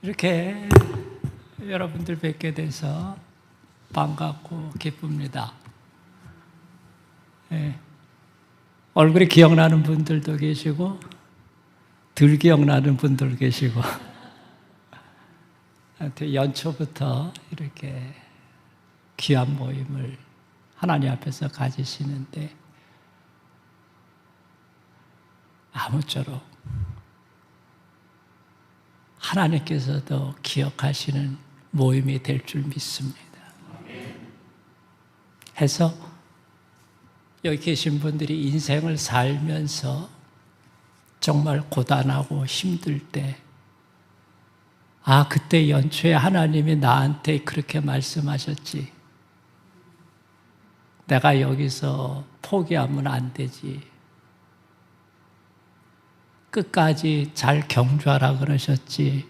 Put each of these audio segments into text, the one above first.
이렇게 여러분들 뵙게 돼서 반갑고 기쁩니다. 얼굴이 기억나는 분들도 계시고 덜 기억나는 분들 계시고 하여튼 연초부터 이렇게 귀한 모임을 하나님 앞에서 가지시는데 아무쪼록 하나님께서도 기억하시는 모임이 될 줄 믿습니다. 해서 여기 계신 분들이 인생을 살면서 정말 고단하고 힘들 때 그때 연초에 하나님이 나한테 그렇게 말씀하셨지. 내가 여기서 포기하면 안 되지. 끝까지 잘 경주하라 그러셨지.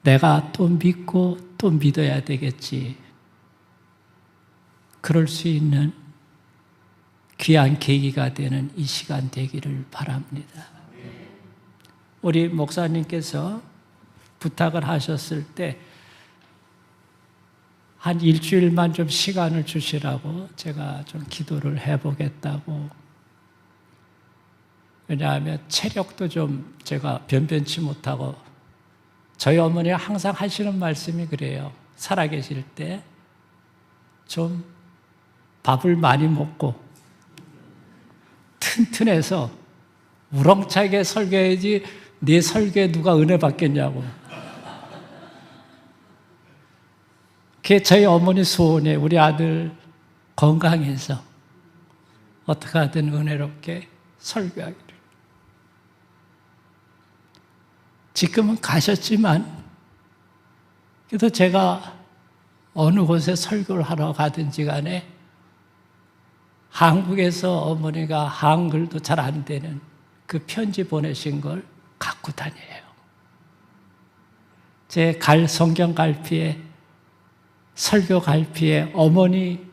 내가 또 믿고 또 믿어야 되겠지. 그럴 수 있는 귀한 계기가 되는 이 시간 되기를 바랍니다. 우리 목사님께서 부탁을 하셨을 때 한 일주일만 좀 시간을 주시라고 제가 좀 기도를 해보겠다고. 왜냐하면 체력도 좀 제가 변변치 못하고 저희 어머니가 항상 하시는 말씀이 그래요. 살아계실 때 좀 밥을 많이 먹고 튼튼해서 우렁차게 설교해야지 네 설교에 누가 은혜 받겠냐고. 그게 저희 어머니 소원이에요. 우리 아들 건강해서 어떻게 하든 은혜롭게 설교하기를. 지금은 가셨지만 그래도 제가 어느 곳에 설교를 하러 가든지 간에 한국에서 어머니가 한글도 잘 안 되는 그 편지 보내신 걸 갖고 다녀요. 제 성경 갈피에 설교 갈피에 어머니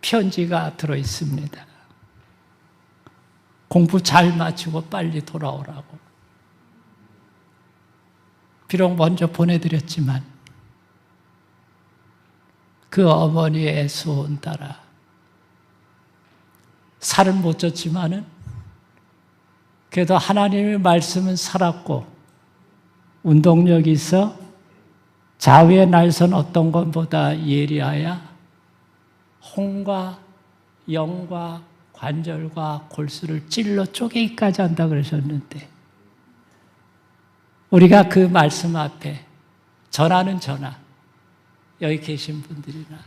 편지가 들어있습니다. 공부 잘 마치고 빨리 돌아오라고. 비록 먼저 보내드렸지만 그 어머니의 소원 따라 살은 못 쪘지만은 그래도 하나님의 말씀은 살았고 운동력이 있어 좌우의 날선 어떤 것보다 예리하여 홍과 영과 관절과 골수를 찔러 쪼개기까지 한다 그러셨는데 우리가 그 말씀 앞에 전하는 전하 여기 계신 분들이나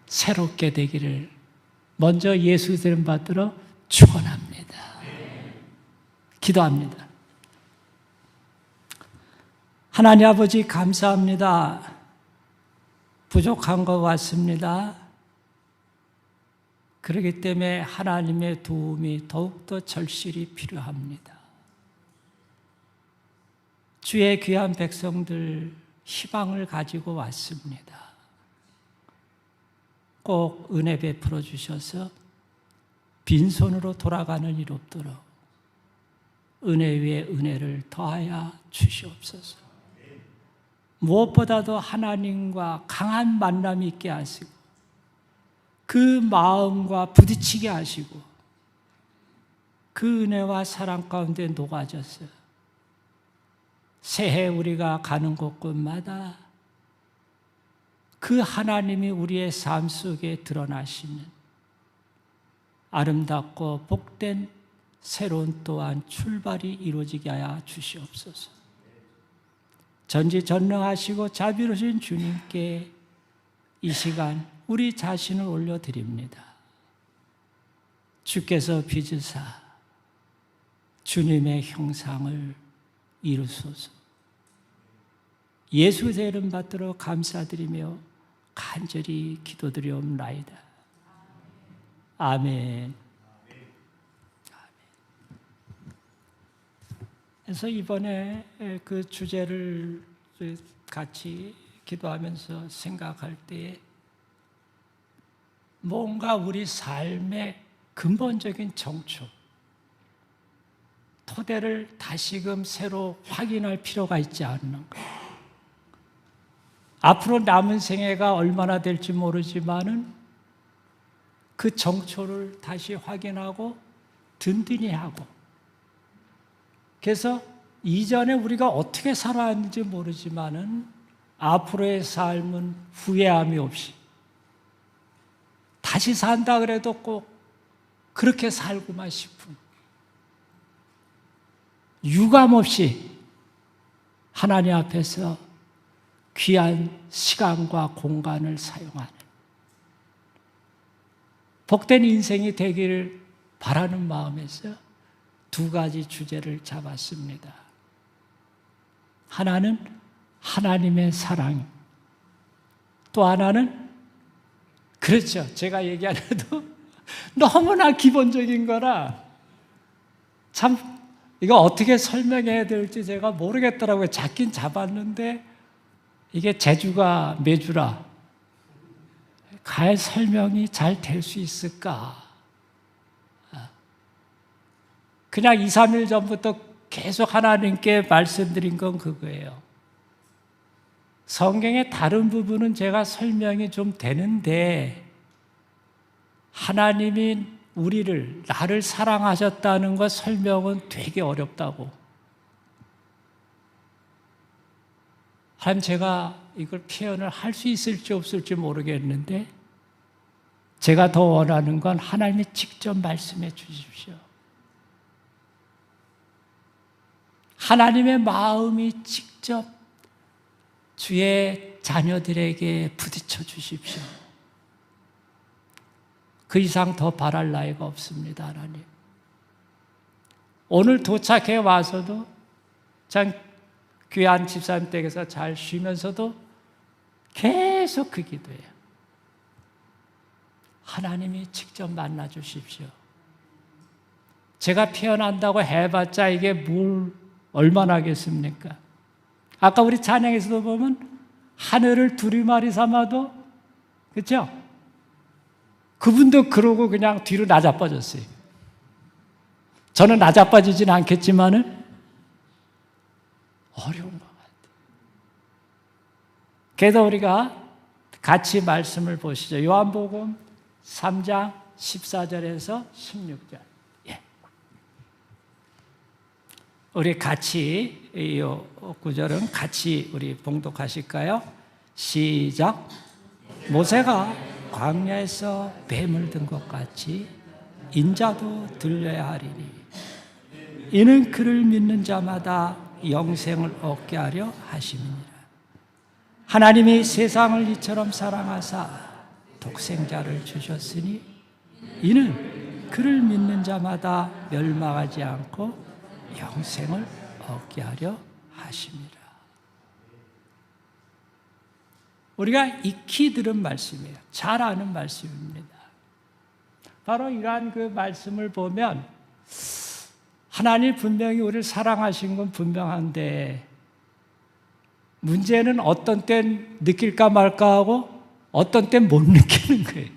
새롭게 되기를 먼저 예수 이름 받들어 축원합니다. 기도합니다. 하나님 아버지 감사합니다. 부족한 것 같습니다. 그렇기 때문에 하나님의 도움이 더욱더 절실히 필요합니다. 주의 귀한 백성들 희망을 가지고 왔습니다. 꼭 은혜 베풀어 주셔서 빈손으로 돌아가는 일 없도록 은혜 위에 은혜를 더하여 주시옵소서. 무엇보다도 하나님과 강한 만남이 있게 하시고 그 마음과 부딪히게 하시고 그 은혜와 사랑 가운데 녹아져서 새해 우리가 가는 곳곳마다 그 하나님이 우리의 삶 속에 드러나시는 아름답고 복된 새로운 또한 출발이 이루어지게 하여 주시옵소서. 전지전능하시고 자비로우신 주님께 이 시간 우리 자신을 올려드립니다. 주께서 빚으사 주님의 형상을 이루소서. 예수의 이름 받들어 감사드리며 간절히 기도드리옵나이다. 아멘. 그래서 이번에 그 주제를 같이 기도하면서 생각할 때에 뭔가 우리 삶의 근본적인 정초, 토대를 다시금 새로 확인할 필요가 있지 않는가. 앞으로 남은 생애가 얼마나 될지 모르지만은 그 정초를 다시 확인하고 든든히 하고, 그래서 이전에 우리가 어떻게 살아왔는지 모르지만은 앞으로의 삶은 후회함이 없이 다시 산다 그래도 꼭 그렇게 살고만 싶은, 유감 없이 하나님 앞에서 귀한 시간과 공간을 사용하는 복된 인생이 되기를 바라는 마음에서 두 가지 주제를 잡았습니다. 하나는 하나님의 사랑, 또 하나는, 그렇죠, 제가 얘기 안 해도 너무나 기본적인 거라 참 이거 어떻게 설명해야 될지 제가 모르겠더라고요. 잡긴 잡았는데 이게 제주가 매주라 갈 설명이 잘 될 수 있을까? 그냥 2, 3일 전부터 계속 하나님께 말씀드린 건 그거예요. 성경의 다른 부분은 제가 설명이 좀 되는데 하나님이 우리를, 나를 사랑하셨다는 것 설명은 되게 어렵다고. 한 제가 이걸 표현을 할 수 있을지 없을지 모르겠는데 제가 더 원하는 건 하나님이 직접 말씀해 주십시오. 하나님의 마음이 직접 주의 자녀들에게 부딪혀 주십시오. 그 이상 더 바랄 나위가 없습니다, 하나님. 오늘 도착해 와서도 참 귀한 집사님 댁에서 잘 쉬면서도 계속 그 기도예요. 하나님이 직접 만나 주십시오. 제가 표현한다고 해봤자 이게 뭘 얼마나 하겠습니까? 아까 우리 찬양에서도 보면 하늘을 두루마리 삼아도, 그렇죠? 그분도 그러고 그냥 뒤로 나자빠졌어요. 저는 나자빠지진 않겠지만은 어려운 것 같아요. 그래서 우리가 같이 말씀을 보시죠. 요한복음 3장 14절에서 16절. 예. 우리 같이 이 구절은 같이 우리 봉독하실까요? 시작. 모세가 광야에서 뱀을 든 것 같이 인자도 들려야 하리니 이는 그를 믿는 자마다 영생을 얻게 하려 하심이니라. 하나님이 세상을 이처럼 사랑하사 독생자를 주셨으니 이는 그를 믿는 자마다 멸망하지 않고 영생을 얻게 하려 하심이라. 우리가 익히 들은 말씀이에요. 잘 아는 말씀입니다. 바로 이러한 그 말씀을 보면 하나님 분명히 우리를 사랑하신 건 분명한데 문제는 어떤 땐 느낄까 말까 하고 어떤 땐 못 느끼는 거예요.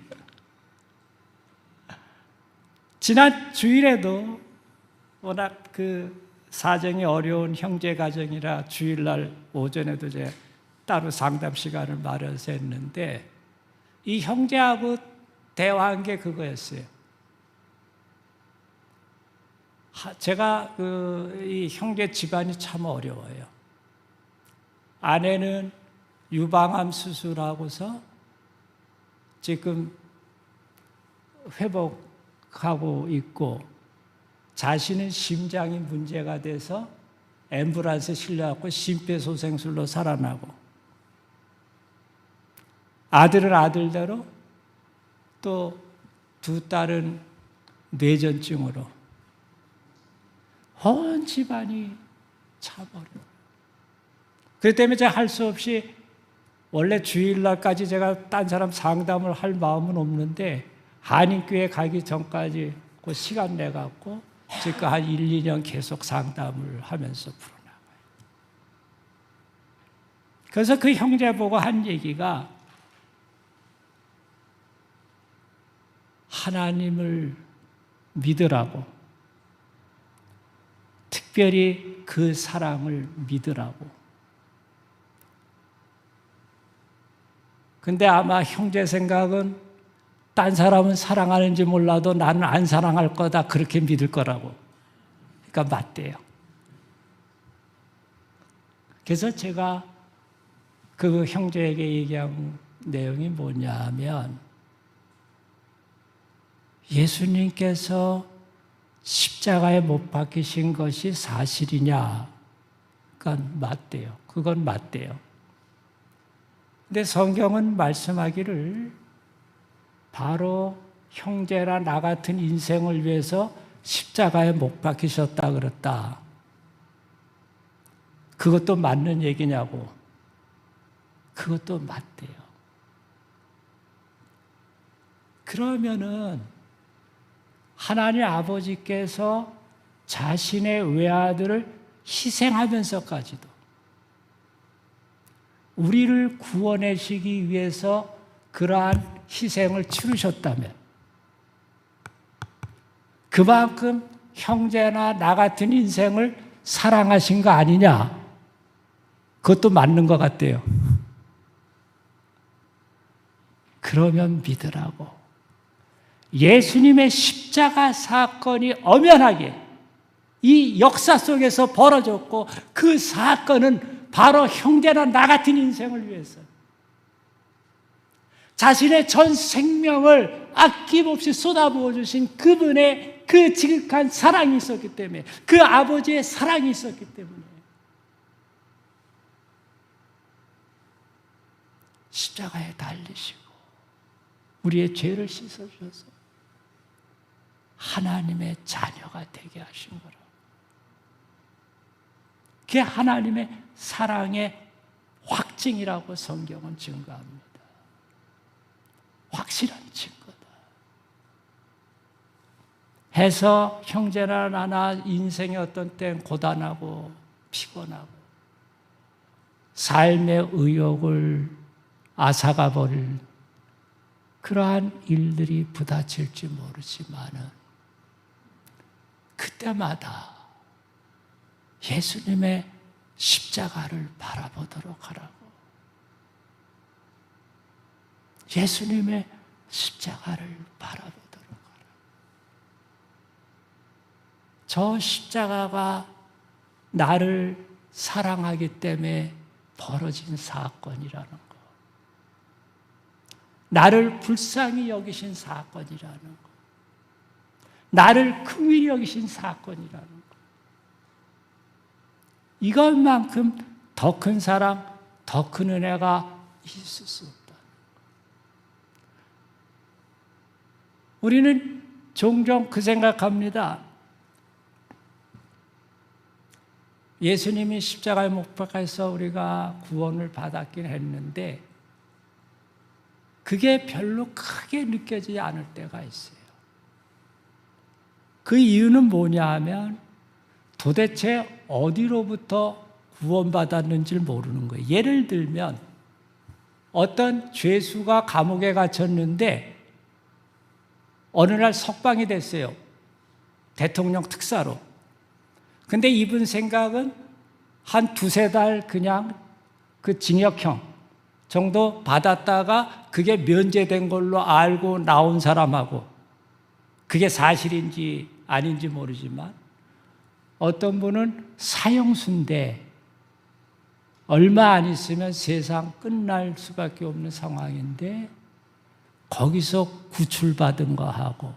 지난 주일에도 워낙 그 사정이 어려운 형제 가정이라 주일날 오전에도 제가 따로 상담 시간을 마련해서 했는데 이 형제하고 대화한 게 그거였어요. 제가 이 형제 집안이 참 어려워요. 아내는 유방암 수술하고서 지금 회복하고 있고 자신은 심장이 문제가 돼서 앰뷸런스에 실려갖고 심폐소생술로 살아나고 아들은 아들대로 또 두 딸은 뇌전증으로 온 집안이 참 어려워요. 그렇기 때문에 제가 할 수 없이 원래 주일날까지 제가 딴 사람 상담을 할 마음은 없는데 한인교회 가기 전까지 그 시간 내갖고 지금 한 1, 2년 계속 상담을 하면서 풀어나가요. 그래서 그 형제 보고 한 얘기가 하나님을 믿으라고 특별히 그 사랑을 믿으라고. 근데 아마 형제 생각은 딴 사람은 사랑하는지 몰라도 나는 안 사랑할 거다, 그렇게 믿을 거라고. 그러니까 맞대요. 그래서 제가 그 형제에게 얘기한 내용이 뭐냐면, 예수님께서 십자가에 못 박히신 것이 사실이냐? 그건 맞대요. 그건 맞대요. 근데 성경은 말씀하기를 바로 형제나 나 같은 인생을 위해서 십자가에 못 박히셨다 그랬다. 그것도 맞는 얘기냐고. 그것도 맞대요. 그러면은 하나님 아버지께서 자신의 외아들을 희생하면서까지도 우리를 구원하시기 위해서 그러한 희생을 치르셨다면 그만큼 형제나 나 같은 인생을 사랑하신 거 아니냐? 그것도 맞는 것 같대요. 그러면 믿으라고. 예수님의 십자가 사건이 엄연하게 이 역사 속에서 벌어졌고, 그 사건은 바로 형제나 나 같은 인생을 위해서 자신의 전 생명을 아낌없이 쏟아부어 주신 그분의 그 지극한 사랑이 있었기 때문에, 그 아버지의 사랑이 있었기 때문에 십자가에 달리시고 우리의 죄를 씻어주셔서 하나님의 자녀가 되게 하신 거라. 그게 하나님의 사랑의 확증이라고 성경은 증거합니다. 확실한 증거다. 해서 형제나 나나 인생의 어떤 땐 고단하고 피곤하고 삶의 의욕을 앗아가 버릴 그러한 일들이 부딪힐지 모르지만은 그때마다 예수님의 십자가를 바라보도록 하라고. 예수님의 십자가를 바라보도록 하라고. 저 십자가가 나를 사랑하기 때문에 벌어진 사건이라는 거. 나를 불쌍히 여기신 사건이라는 거. 나를 긍휼히 여기신 사건이라는 것. 이것만큼 더 큰 사랑, 더 큰 은혜가 있을 수 없다. 우리는 종종 그 생각합니다. 예수님이 십자가에 못 박혀서 우리가 구원을 받았긴 했는데 그게 별로 크게 느껴지지 않을 때가 있어요. 그 이유는 뭐냐 하면 도대체 어디로부터 구원받았는지를 모르는 거예요. 예를 들면 어떤 죄수가 감옥에 갇혔는데 어느 날 석방이 됐어요. 대통령 특사로. 근데 이분 생각은 한 두세 달 그냥 그 징역형 정도 받았다가 그게 면제된 걸로 알고 나온 사람하고, 그게 사실인지 아닌지 모르지만 어떤 분은 사형수인데 얼마 안 있으면 세상 끝날 수밖에 없는 상황인데 거기서 구출받은 거 하고,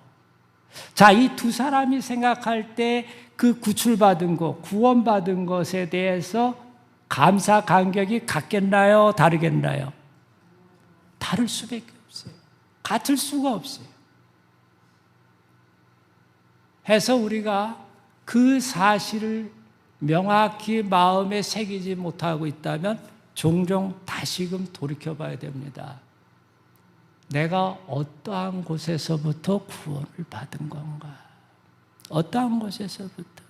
자, 이 두 사람이 생각할 때 그 구출받은 것, 구원받은 것에 대해서 감사 감격이 같겠나요? 다르겠나요? 다를 수밖에 없어요. 같을 수가 없어요. 해서 우리가 그 사실을 명확히 마음에 새기지 못하고 있다면 종종 다시금 돌이켜봐야 됩니다. 내가 어떠한 곳에서부터 구원을 받은 건가? 어떠한 곳에서부터?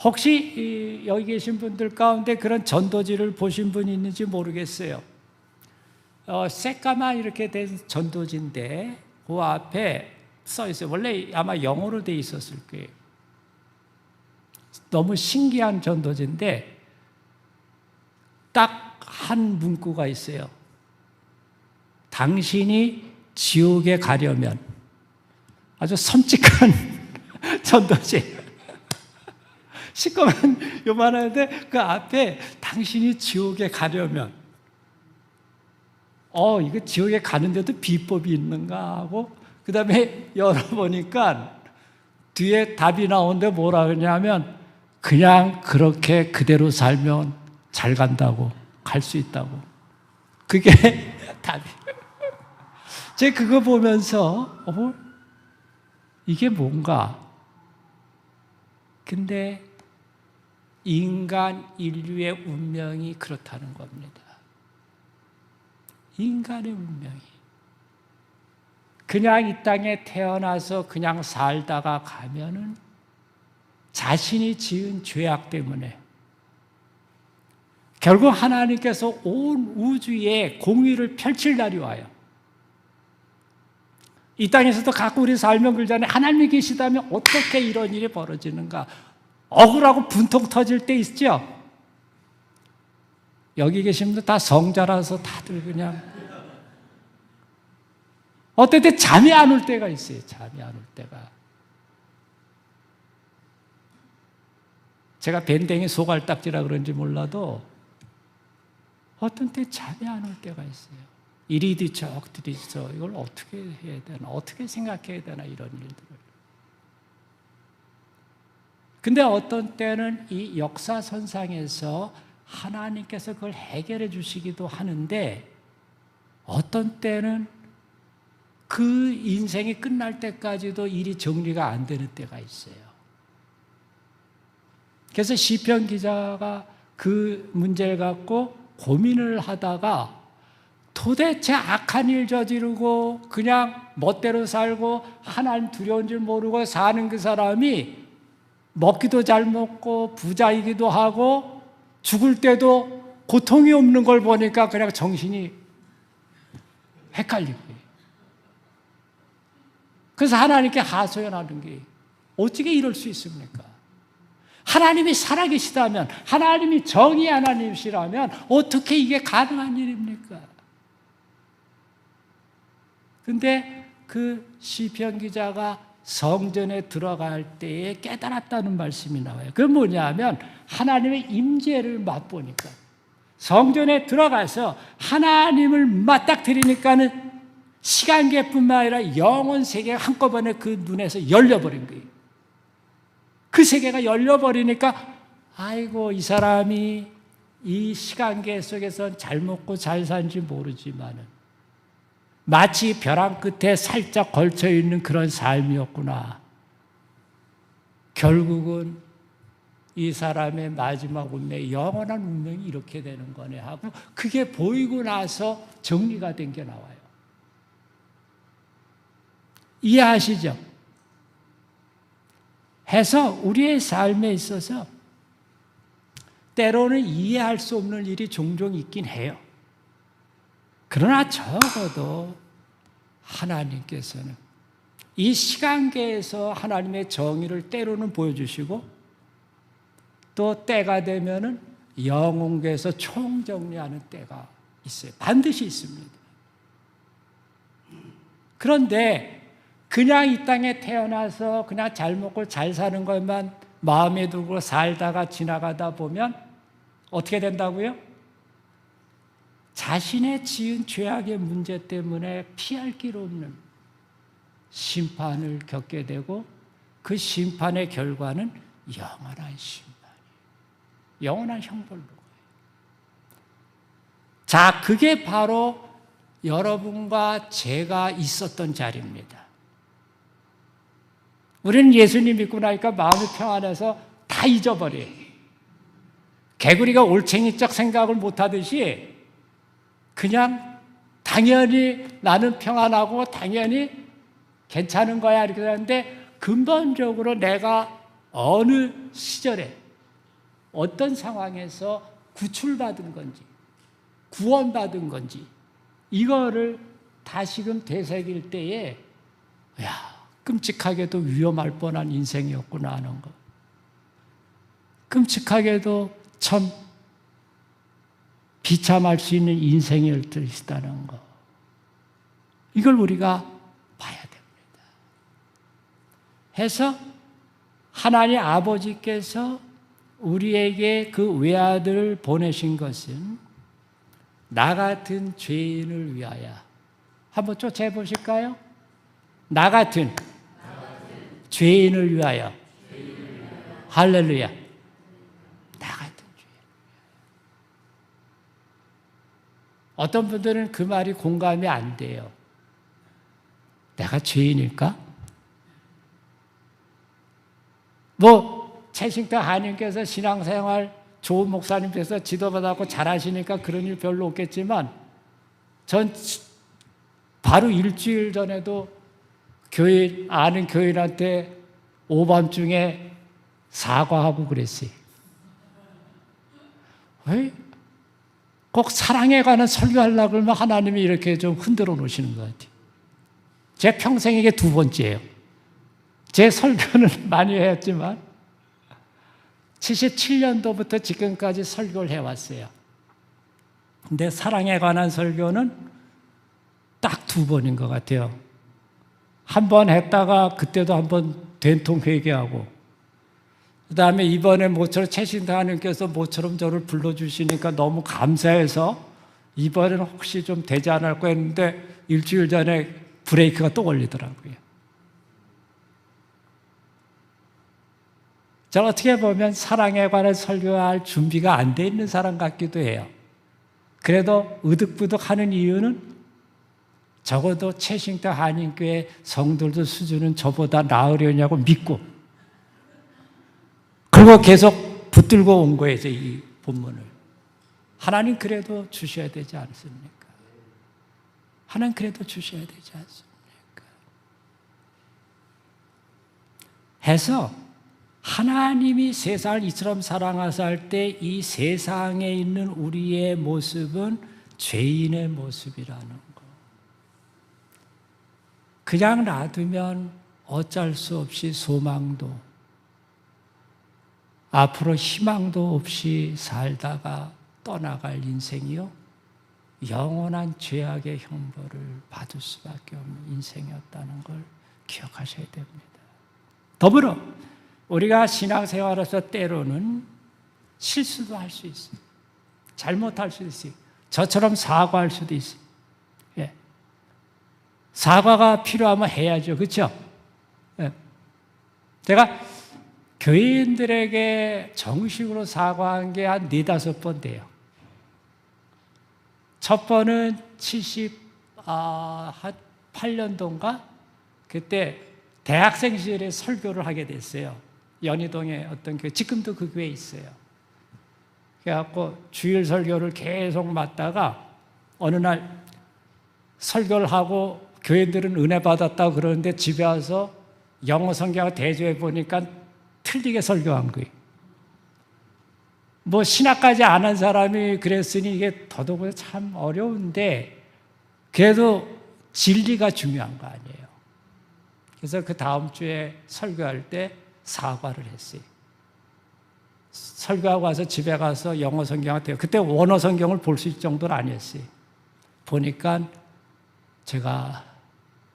혹시 여기 계신 분들 가운데 그런 전도지를 보신 분이 있는지 모르겠어요. 새까만 이렇게 된 전도지인데 그 앞에 써 있어요. 원래 아마 영어로 돼 있었을 거예요. 너무 신기한 전도지인데 딱 한 문구가 있어요. 당신이 지옥에 가려면, 아주 섬뜩한 전도지. 시꺼먼 요만한데 그 앞에 당신이 지옥에 가려면, 이거 지옥에 가는데도 비법이 있는가 하고 그 다음에 열어보니까 뒤에 답이 나오는데 뭐라 그러냐면 그냥 그렇게 그대로 살면 잘 간다고, 갈 수 있다고. 그게 답이. 제가 그거 보면서 이게 뭔가. 근데 인간 인류의 운명이 그렇다는 겁니다. 인간의 운명이. 그냥 이 땅에 태어나서 그냥 살다가 가면은 자신이 지은 죄악 때문에 결국 하나님께서 온 우주에 공의를 펼칠 날이 와요. 이 땅에서도 갖고 우리 살면 그 전에 하나님이 계시다면 어떻게 이런 일이 벌어지는가? 억울하고 분통 터질 때 있죠? 여기 계신 분들 다 성자라서 다들 그냥 어떨 때 잠이 안 올 때가 있어요. 잠이 안 올 때가. 제가 밴댕이 소갈딱지라 그런지 몰라도 어떤 때 잠이 안 올 때가 있어요. 이리 뒤쳐 저리 뒤쳐 이걸 어떻게 해야 되나, 어떻게 생각해야 되나, 이런 일들을. 근데 어떤 때는 이 역사선상에서 하나님께서 그걸 해결해 주시기도 하는데 어떤 때는 그 인생이 끝날 때까지도 일이 정리가 안 되는 때가 있어요. 그래서 시편 기자가 그 문제를 갖고 고민을 하다가 도대체 악한 일 저지르고 그냥 멋대로 살고 하나님 두려운 줄 모르고 사는 그 사람이 먹기도 잘 먹고 부자이기도 하고 죽을 때도 고통이 없는 걸 보니까 그냥 정신이 헷갈리고. 그래서 하나님께 하소연하는 게 어떻게 이럴 수 있습니까? 하나님이 살아계시다면, 하나님이 정의 하나님이시라면 어떻게 이게 가능한 일입니까? 근데 그 시편 기자가 성전에 들어갈 때에 깨달았다는 말씀이 나와요. 그게 뭐냐면 하나님의 임재를 맛보니까, 성전에 들어가서 하나님을 맞닥뜨리니까는 시간계뿐만 아니라 영혼 세계가 한꺼번에 그 눈에서 열려버린 거예요. 그 세계가 열려버리니까 아이고, 이 사람이 이 시간계 속에서 잘 먹고 잘 사는지 모르지만은 마치 벼랑 끝에 살짝 걸쳐있는 그런 삶이었구나. 결국은 이 사람의 마지막 운명, 영원한 운명이 이렇게 되는 거네 하고 그게 보이고 나서 정리가 된 게 나와요. 이해하시죠? 해서 우리의 삶에 있어서 때로는 이해할 수 없는 일이 종종 있긴 해요. 그러나 적어도 하나님께서는 이 시간계에서 하나님의 정의를 때로는 보여주시고 또 때가 되면은 영혼계에서 총정리하는 때가 있어요. 반드시 있습니다. 그런데 그냥 이 땅에 태어나서 그냥 잘 먹고 잘 사는 것만 마음에 두고 살다가 지나가다 보면 어떻게 된다고요? 자신의 지은 죄악의 문제 때문에 피할 길 없는 심판을 겪게 되고 그 심판의 결과는 영원한 심판이에요. 영원한 형벌로 가요. 자, 그게 바로 여러분과 제가 있었던 자리입니다. 우리는 예수님 믿고 나니까 마음이 평안해서 다 잊어버려요. 개구리가 올챙이적 생각을 못하듯이 그냥 당연히 나는 평안하고 당연히 괜찮은 거야 이렇게 하는데 근본적으로 내가 어느 시절에 어떤 상황에서 구출받은 건지 구원받은 건지 이거를 다시금 되새길 때에 야, 끔찍하게도 위험할 뻔한 인생이었구나 하는 거. 끔찍하게도 참 비참할 수 있는 인생일 수 있다는 거. 이걸 우리가 봐야 됩니다. 해서 하나님 아버지께서 우리에게 그 외아들을 보내신 것은 나 같은 죄인을 위하여. 한번 쫓아해 보실까요? 나 같은 죄인을 위하여. 할렐루야. 나 같은 죄인. 어떤 분들은 그 말이 공감이 안 돼요. 내가 죄인일까? 최승태 하나님께서 신앙생활 좋은 목사님께서 지도받았고 잘하시니까 그런 일 별로 없겠지만 전 바로 일주일 전에도 아는 교인한테 오밤중에 사과하고 그랬어요. 왜? 꼭 사랑에 관한 설교하려고 그러면 하나님이 이렇게 좀 흔들어 놓으시는 것 같아요. 제 평생에 이게 두 번째예요. 제 설교는 많이 했지만 77년도부터 지금까지 설교를 해왔어요. 근데 사랑에 관한 설교는 딱 두 번인 것 같아요. 한 번 했다가 그때도 한 번 된통 회개하고 그 다음에 이번에 모처럼 최신태 하나님께서 모처럼 저를 불러주시니까 너무 감사해서 이번에는 혹시 좀 되지 않을까 했는데 일주일 전에 브레이크가 또 걸리더라고요. 저는 어떻게 보면 사랑에 관한 설교할 준비가 안 돼 있는 사람 같기도 해요. 그래도 으득부득 하는 이유는 적어도 최신태 한인교회 성도들 수준은 저보다 나으려냐고 믿고 그리고 계속 붙들고 온 거예요, 이 본문을. 하나님 그래도 주셔야 되지 않습니까? 하나님 그래도 주셔야 되지 않습니까? 해서 하나님이 세상을 이처럼 사랑하사 할 때 이 세상에 있는 우리의 모습은 죄인의 모습이라는 거. 그냥 놔두면 어쩔 수 없이 소망도 앞으로 희망도 없이 살다가 떠나갈 인생이요. 영원한 죄악의 형벌을 받을 수밖에 없는 인생이었다는 걸 기억하셔야 됩니다. 더불어 우리가 신앙생활에서 때로는 실수도 할 수 있어요. 잘못할 수도 있어요. 저처럼 사과할 수도 있어요. 예. 사과가 필요하면 해야죠. 그렇죠? 예. 제가 교인들에게 정식으로 사과한 게 한 4-5번 돼요. 첫 번은 78년도인가? 그때 대학생 시절에 설교를 하게 됐어요. 연희동에 어떤 교회, 지금도 그 교회에 있어요. 그래갖고 주일 설교를 계속 맡다가 어느 날 설교를 하고 교인들은 은혜 받았다고 그러는데 집에 와서 영어 성경을 대조해 보니까 틀리게 설교한 거예요. 신학까지 안 한 사람이 그랬으니 이게 더더욱 참 어려운데 그래도 진리가 중요한 거 아니에요. 그래서 그 다음 주에 설교할 때 사과를 했어요. 설교하고 와서 집에 가서 영어 성경을 대요. 그때 원어 성경을 볼 수 있을 정도는 아니었어요. 보니까 제가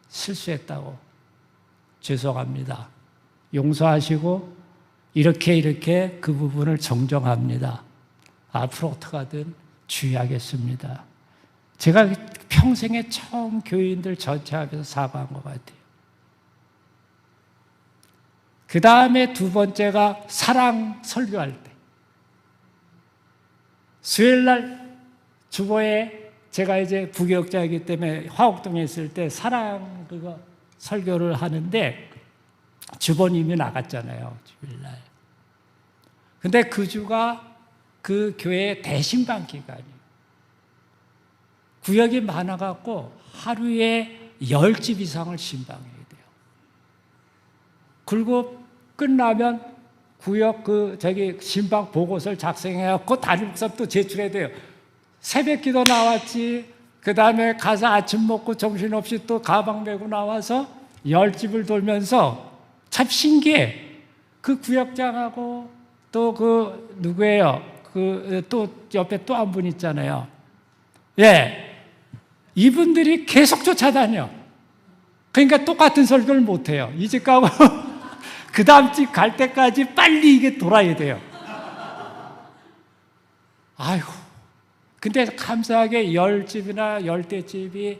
실수했다고 죄송합니다. 용서하시고 이렇게 그 부분을 정정합니다. 앞으로 어떻게 하든 주의하겠습니다. 제가 평생에 처음 교인들 전체 앞에서 사과한 것 같아요. 그 다음에 두 번째가 사랑 설교할 때. 수요일날 주보에 제가 이제 부교육자이기 때문에 화곡동에 있을 때 사랑 그거 설교를 하는데 주보님이 나갔잖아요. 주일날. 근데 그 주가 그 교회 대신방 기간이에요. 구역이 많아갖고 하루에 10집 이상을 신방해야 돼요. 그리고 끝나면 구역 신방 보고서를 작성해갖고 담임 목사님 또 제출해야 돼요. 새벽 기도 나왔지. 그 다음에 가서 아침 먹고 정신없이 또 가방 메고 나와서 10집을 돌면서 참 신기해. 그 구역장하고 또 그 누구예요? 그 또 옆에 또 한 분 있잖아요. 예, 이분들이 계속 쫓아다녀. 그러니까 똑같은 설교를 못 해요. 이 집 가고 그 다음 집 갈 때까지 빨리 이게 돌아야 돼요. 아이고. 근데 감사하게 10집이나 10대집이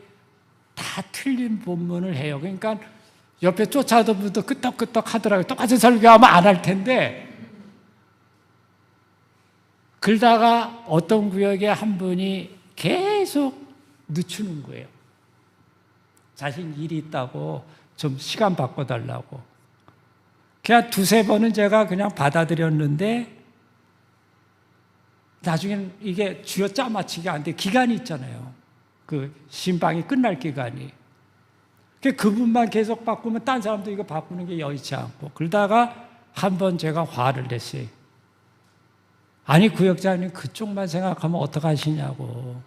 다 틀린 본문을 해요. 그러니까 옆에 쫓아오던 분도 끄떡끄떡 하더라고요. 똑같은 설교하면 안 할 텐데. 그러다가 어떤 구역에 한 분이 계속 늦추는 거예요. 자신 일이 있다고 좀 시간 바꿔달라고. 그냥 두세 번은 제가 그냥 받아들였는데 나중엔 이게 쥐어짜 맞추기 안 돼. 기간이 있잖아요. 그 신방이 끝날 기간이. 그분만 계속 바꾸면 딴 사람도 이거 바꾸는 게 여의치 않고. 그러다가 한 번 제가 화를 냈어요. 아니 구역장님 그쪽만 생각하면 어떡하시냐고.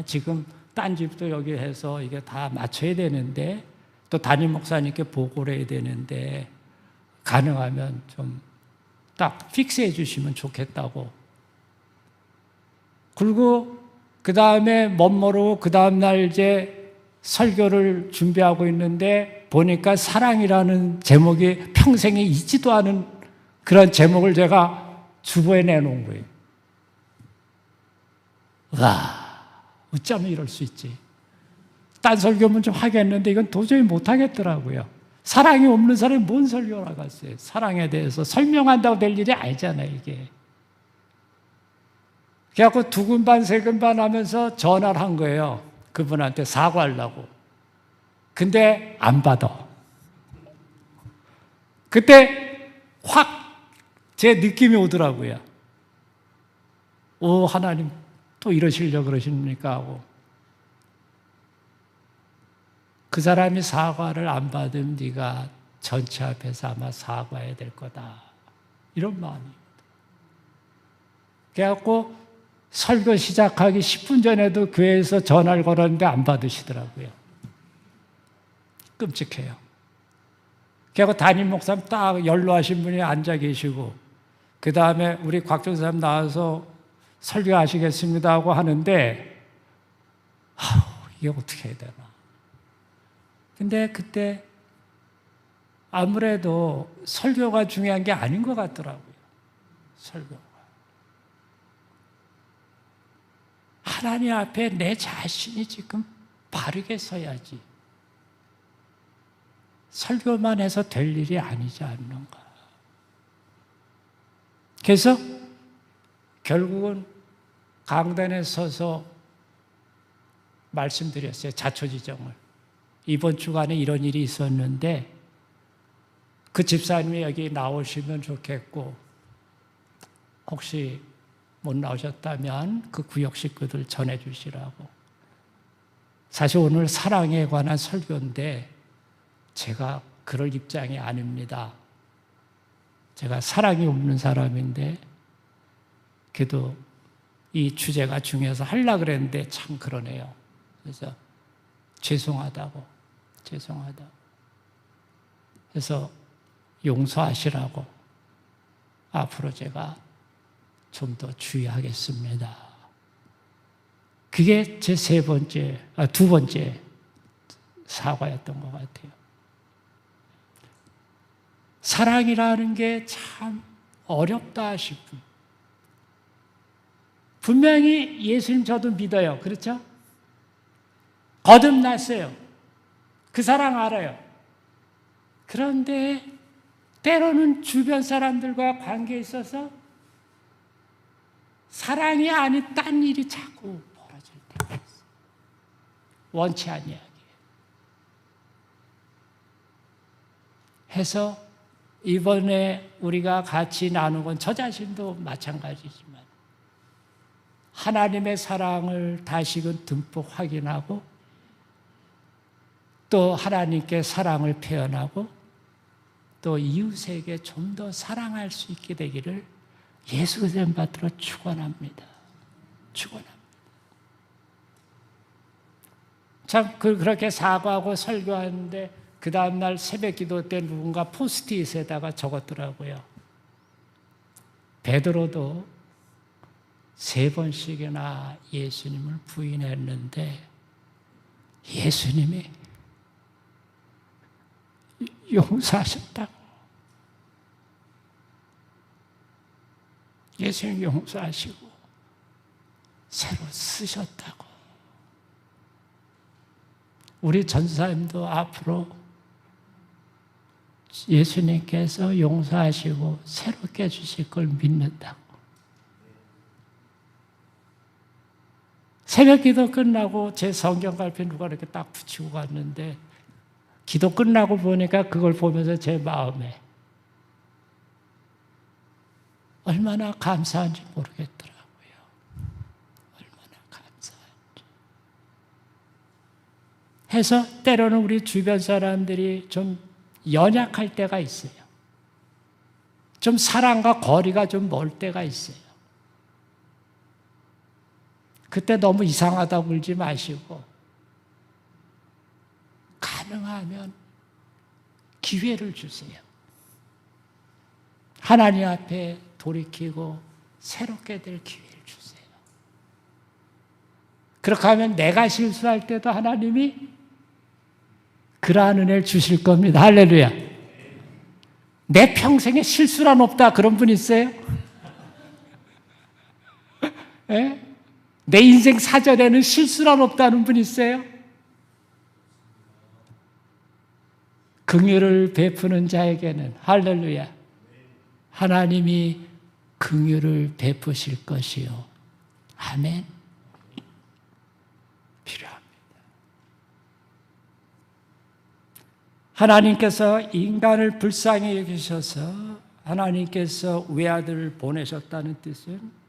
지금 딴 집도 여기 해서 이게 다 맞춰야 되는데 또 담임 목사님께 보고를 해야 되는데 가능하면 좀 딱 픽스해 주시면 좋겠다고. 그리고 그 다음에 멋모르고 그 다음날 이제 설교를 준비하고 있는데 보니까 사랑이라는 제목이 평생에 잊지도 않은 그런 제목을 제가 주보에 내놓은 거예요. 와, 어쩌면 이럴 수 있지. 딴 설교면 좀 하겠는데 이건 도저히 못 하겠더라고요. 사랑이 없는 사람이 뭔 설교를 하겠어요. 사랑에 대해서 설명한다고 될 일이 아니잖아요, 이게. 그래갖고 두근반 세근반 하면서 전화를 한 거예요. 그분한테 사과하려고. 근데 안 받아. 그때 확 제 느낌이 오더라고요. 오, 하나님 또 이러시려고 그러십니까? 하고. 그 사람이 사과를 안 받으면 네가 전체 앞에서 아마 사과해야 될 거다. 이런 마음입니다. 그래갖고 설교 시작하기 10분 전에도 교회에서 전화를 걸었는데 안 받으시더라고요. 끔찍해요. 그래갖고 담임 목사님 딱 연로하신 분이 앉아 계시고 그 다음에 우리 곽종 사람 나와서 설교하시겠습니다 하고 하는데 이게 어떻게 해야 되나. 근데 그때 아무래도 설교가 중요한 게 아닌 것 같더라고요. 설교가. 하나님 앞에 내 자신이 지금 바르게 서야지. 설교만 해서 될 일이 아니지 않는가. 그래서 결국은 강단에 서서 말씀드렸어요. 자초지정을. 이번 주간에 이런 일이 있었는데 그 집사님이 여기 나오시면 좋겠고 혹시 못 나오셨다면 그 구역 식구들 전해주시라고. 사실 오늘 사랑에 관한 설교인데 제가 그럴 입장이 아닙니다. 제가 사랑이 없는 사람인데 그래도 이 주제가 중요해서 하려고 그랬는데 참 그러네요. 그래서 죄송하다고. 그래서 용서하시라고 앞으로 제가 좀 더 주의하겠습니다. 그게 제 두 번째 사과였던 것 같아요. 사랑이라는 게 참 어렵다 싶은. 분명히 예수님 저도 믿어요. 그렇죠? 거듭났어요. 그 사랑 알아요. 그런데 때로는 주변 사람들과 관계에 있어서 사랑이 아닌 딴 일이 자꾸 벌어질 때가 있어요. 원치 아니하게. 해서 이번에 우리가 같이 나눈 건 저 자신도 마찬가지지만 하나님의 사랑을 다시금 듬뿍 확인하고 또 하나님께 사랑을 표현하고 또 이웃에게 좀 더 사랑할 수 있게 되기를 예수 그리스도의 받들어 축원합니다. 참 그렇게 사과하고 설교하는데 그 다음날 새벽 기도 때 누군가 포스트잇에다가 적었더라고요. 베드로도 3번씩이나 예수님을 부인했는데 예수님이 용서하셨다고. 예수님 용서하시고 새로 쓰셨다고. 우리 전사님도 앞으로 예수님께서 용서하시고 새롭게 해주실 걸 믿는다고. 새벽 기도 끝나고 제 성경 갈피 누가 이렇게 딱 붙이고 갔는데 기도 끝나고 보니까 그걸 보면서 제 마음에 얼마나 감사한지 모르겠더라고요. 얼마나 감사한지. 해서 때로는 우리 주변 사람들이 좀 연약할 때가 있어요. 좀 사랑과 거리가 좀 멀 때가 있어요. 그때 너무 이상하다고 울지 마시고 가능하면 기회를 주세요. 하나님 앞에 돌이키고 새롭게 될 기회를 주세요. 그렇게 하면 내가 실수할 때도 하나님이 그러한 은혜를 주실 겁니다. 할렐루야. 내 평생에 실수란 없다 그런 분 있어요? 예? 내 인생 사전에는 실수란 없다는 분 있어요? 긍휼을 베푸는 자에게는 할렐루야 하나님이 긍휼을 베푸실 것이요 아멘. 필요합니다. 하나님께서 인간을 불쌍히 여기셔서 하나님께서 외아들을 보내셨다는 뜻은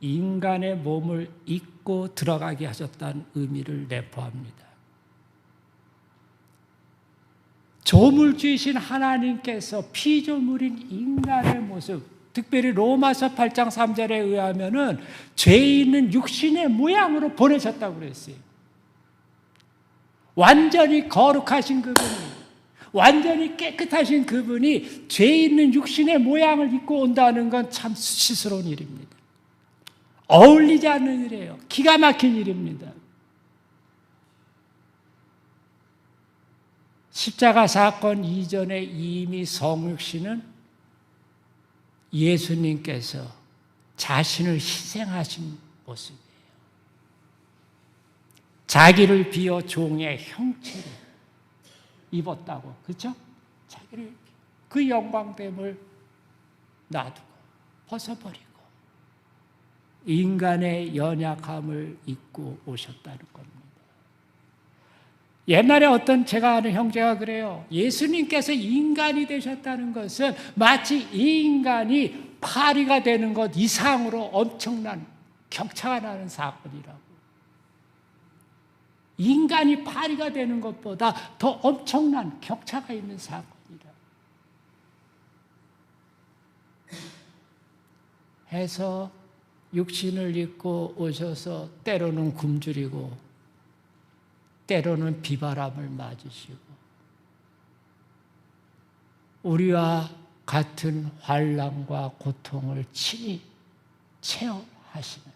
인간의 몸을 입고 들어가게 하셨다는 의미를 내포합니다. 조물주이신 하나님께서 피조물인 인간의 모습, 특별히 로마서 8장 3절에 의하면은 죄 있는 육신의 모양으로 보내셨다고 그랬어요. 완전히 거룩하신 그분이, 완전히 깨끗하신 그분이 죄 있는 육신의 모양을 입고 온다는 건 참 수치스러운 일입니다. 어울리지 않는 일이에요. 기가 막힌 일입니다. 십자가 사건 이전에 이미 성육신은 예수님께서 자신을 희생하신 모습이에요. 자기를 비워 종의 형체를 입었다고. 그렇죠? 자기를 그 영광됨을 놔두고 벗어버리고 인간의 연약함을 입고 오셨다는 겁니다. 옛날에 어떤 제가 아는 형제가 그래요. 예수님께서 인간이 되셨다는 것은 마치 이 인간이 파리가 되는 것 이상으로 엄청난 격차가 나는 사건이라고. 인간이 파리가 되는 것보다 더 엄청난 격차가 있는 사건이라고. 해서 육신을 입고 오셔서 때로는 굶주리고 때로는 비바람을 맞으시고 우리와 같은 환난과 고통을 친히 체험하시는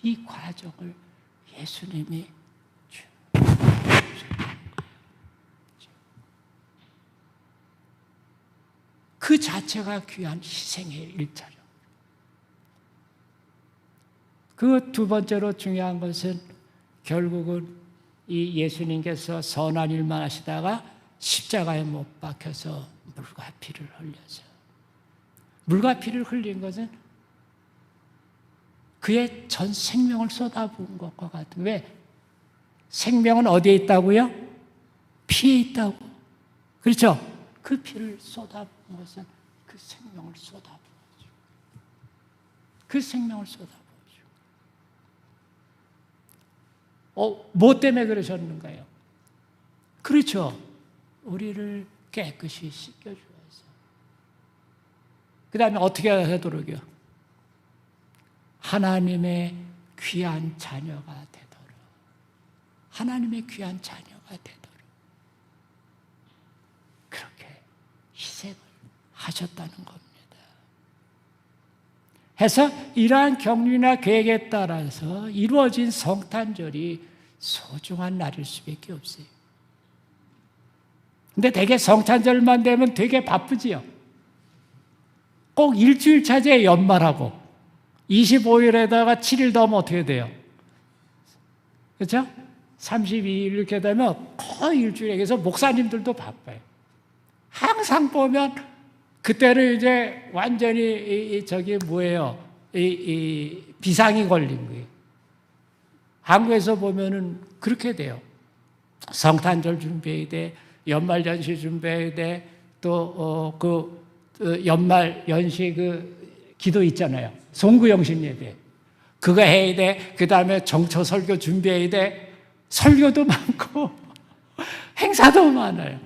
이 과정을 예수님이 그 자체가 귀한 희생의 일차죠. 그 두 번째로 중요한 것은 결국은 이 예수님께서 선한 일만 하시다가 십자가에 못 박혀서 물과 피를 흘려서 물과 피를 흘린 것은 그의 전 생명을 쏟아부은 것과 같은. 왜? 생명은 어디에 있다고요? 피에 있다고. 그렇죠? 그 피를 쏟아부은 것은 그 생명을 쏟아부은 거죠. 그 생명을 쏟아부은 거죠. 뭐 때문에 그러셨는가요? 그렇죠. 우리를 깨끗이 씻겨주어서. 그 다음에 어떻게 하도록요? 하나님의 귀한 자녀가 되도록. 하나님의 귀한 자녀가 되도록. 그렇게 희생을 하셨다는 겁니다. 해서 이러한 격리나 계획에 따라서 이루어진 성탄절이 소중한 날일 수밖에 없어요. 근데 되게 성탄절만 되면 되게 바쁘지요. 꼭 일주일 차제에 연말하고 25일에다가 7일 더하면 어떻게 돼요? 그렇죠? 32일 이렇게 되면 거의 일주일에. 그래서 목사님들도 바빠요. 항상 보면 그때는 이제 완전히 비상이 걸린 거예요. 한국에서 보면은 그렇게 돼요. 성탄절 준비해야 돼, 연말 연시 준비해야 돼, 또 연말 연시 기도 있잖아요. 송구영신 예배. 그거 해야 돼. 그 다음에 정초 설교 준비해야 돼. 설교도 많고 행사도 많아요.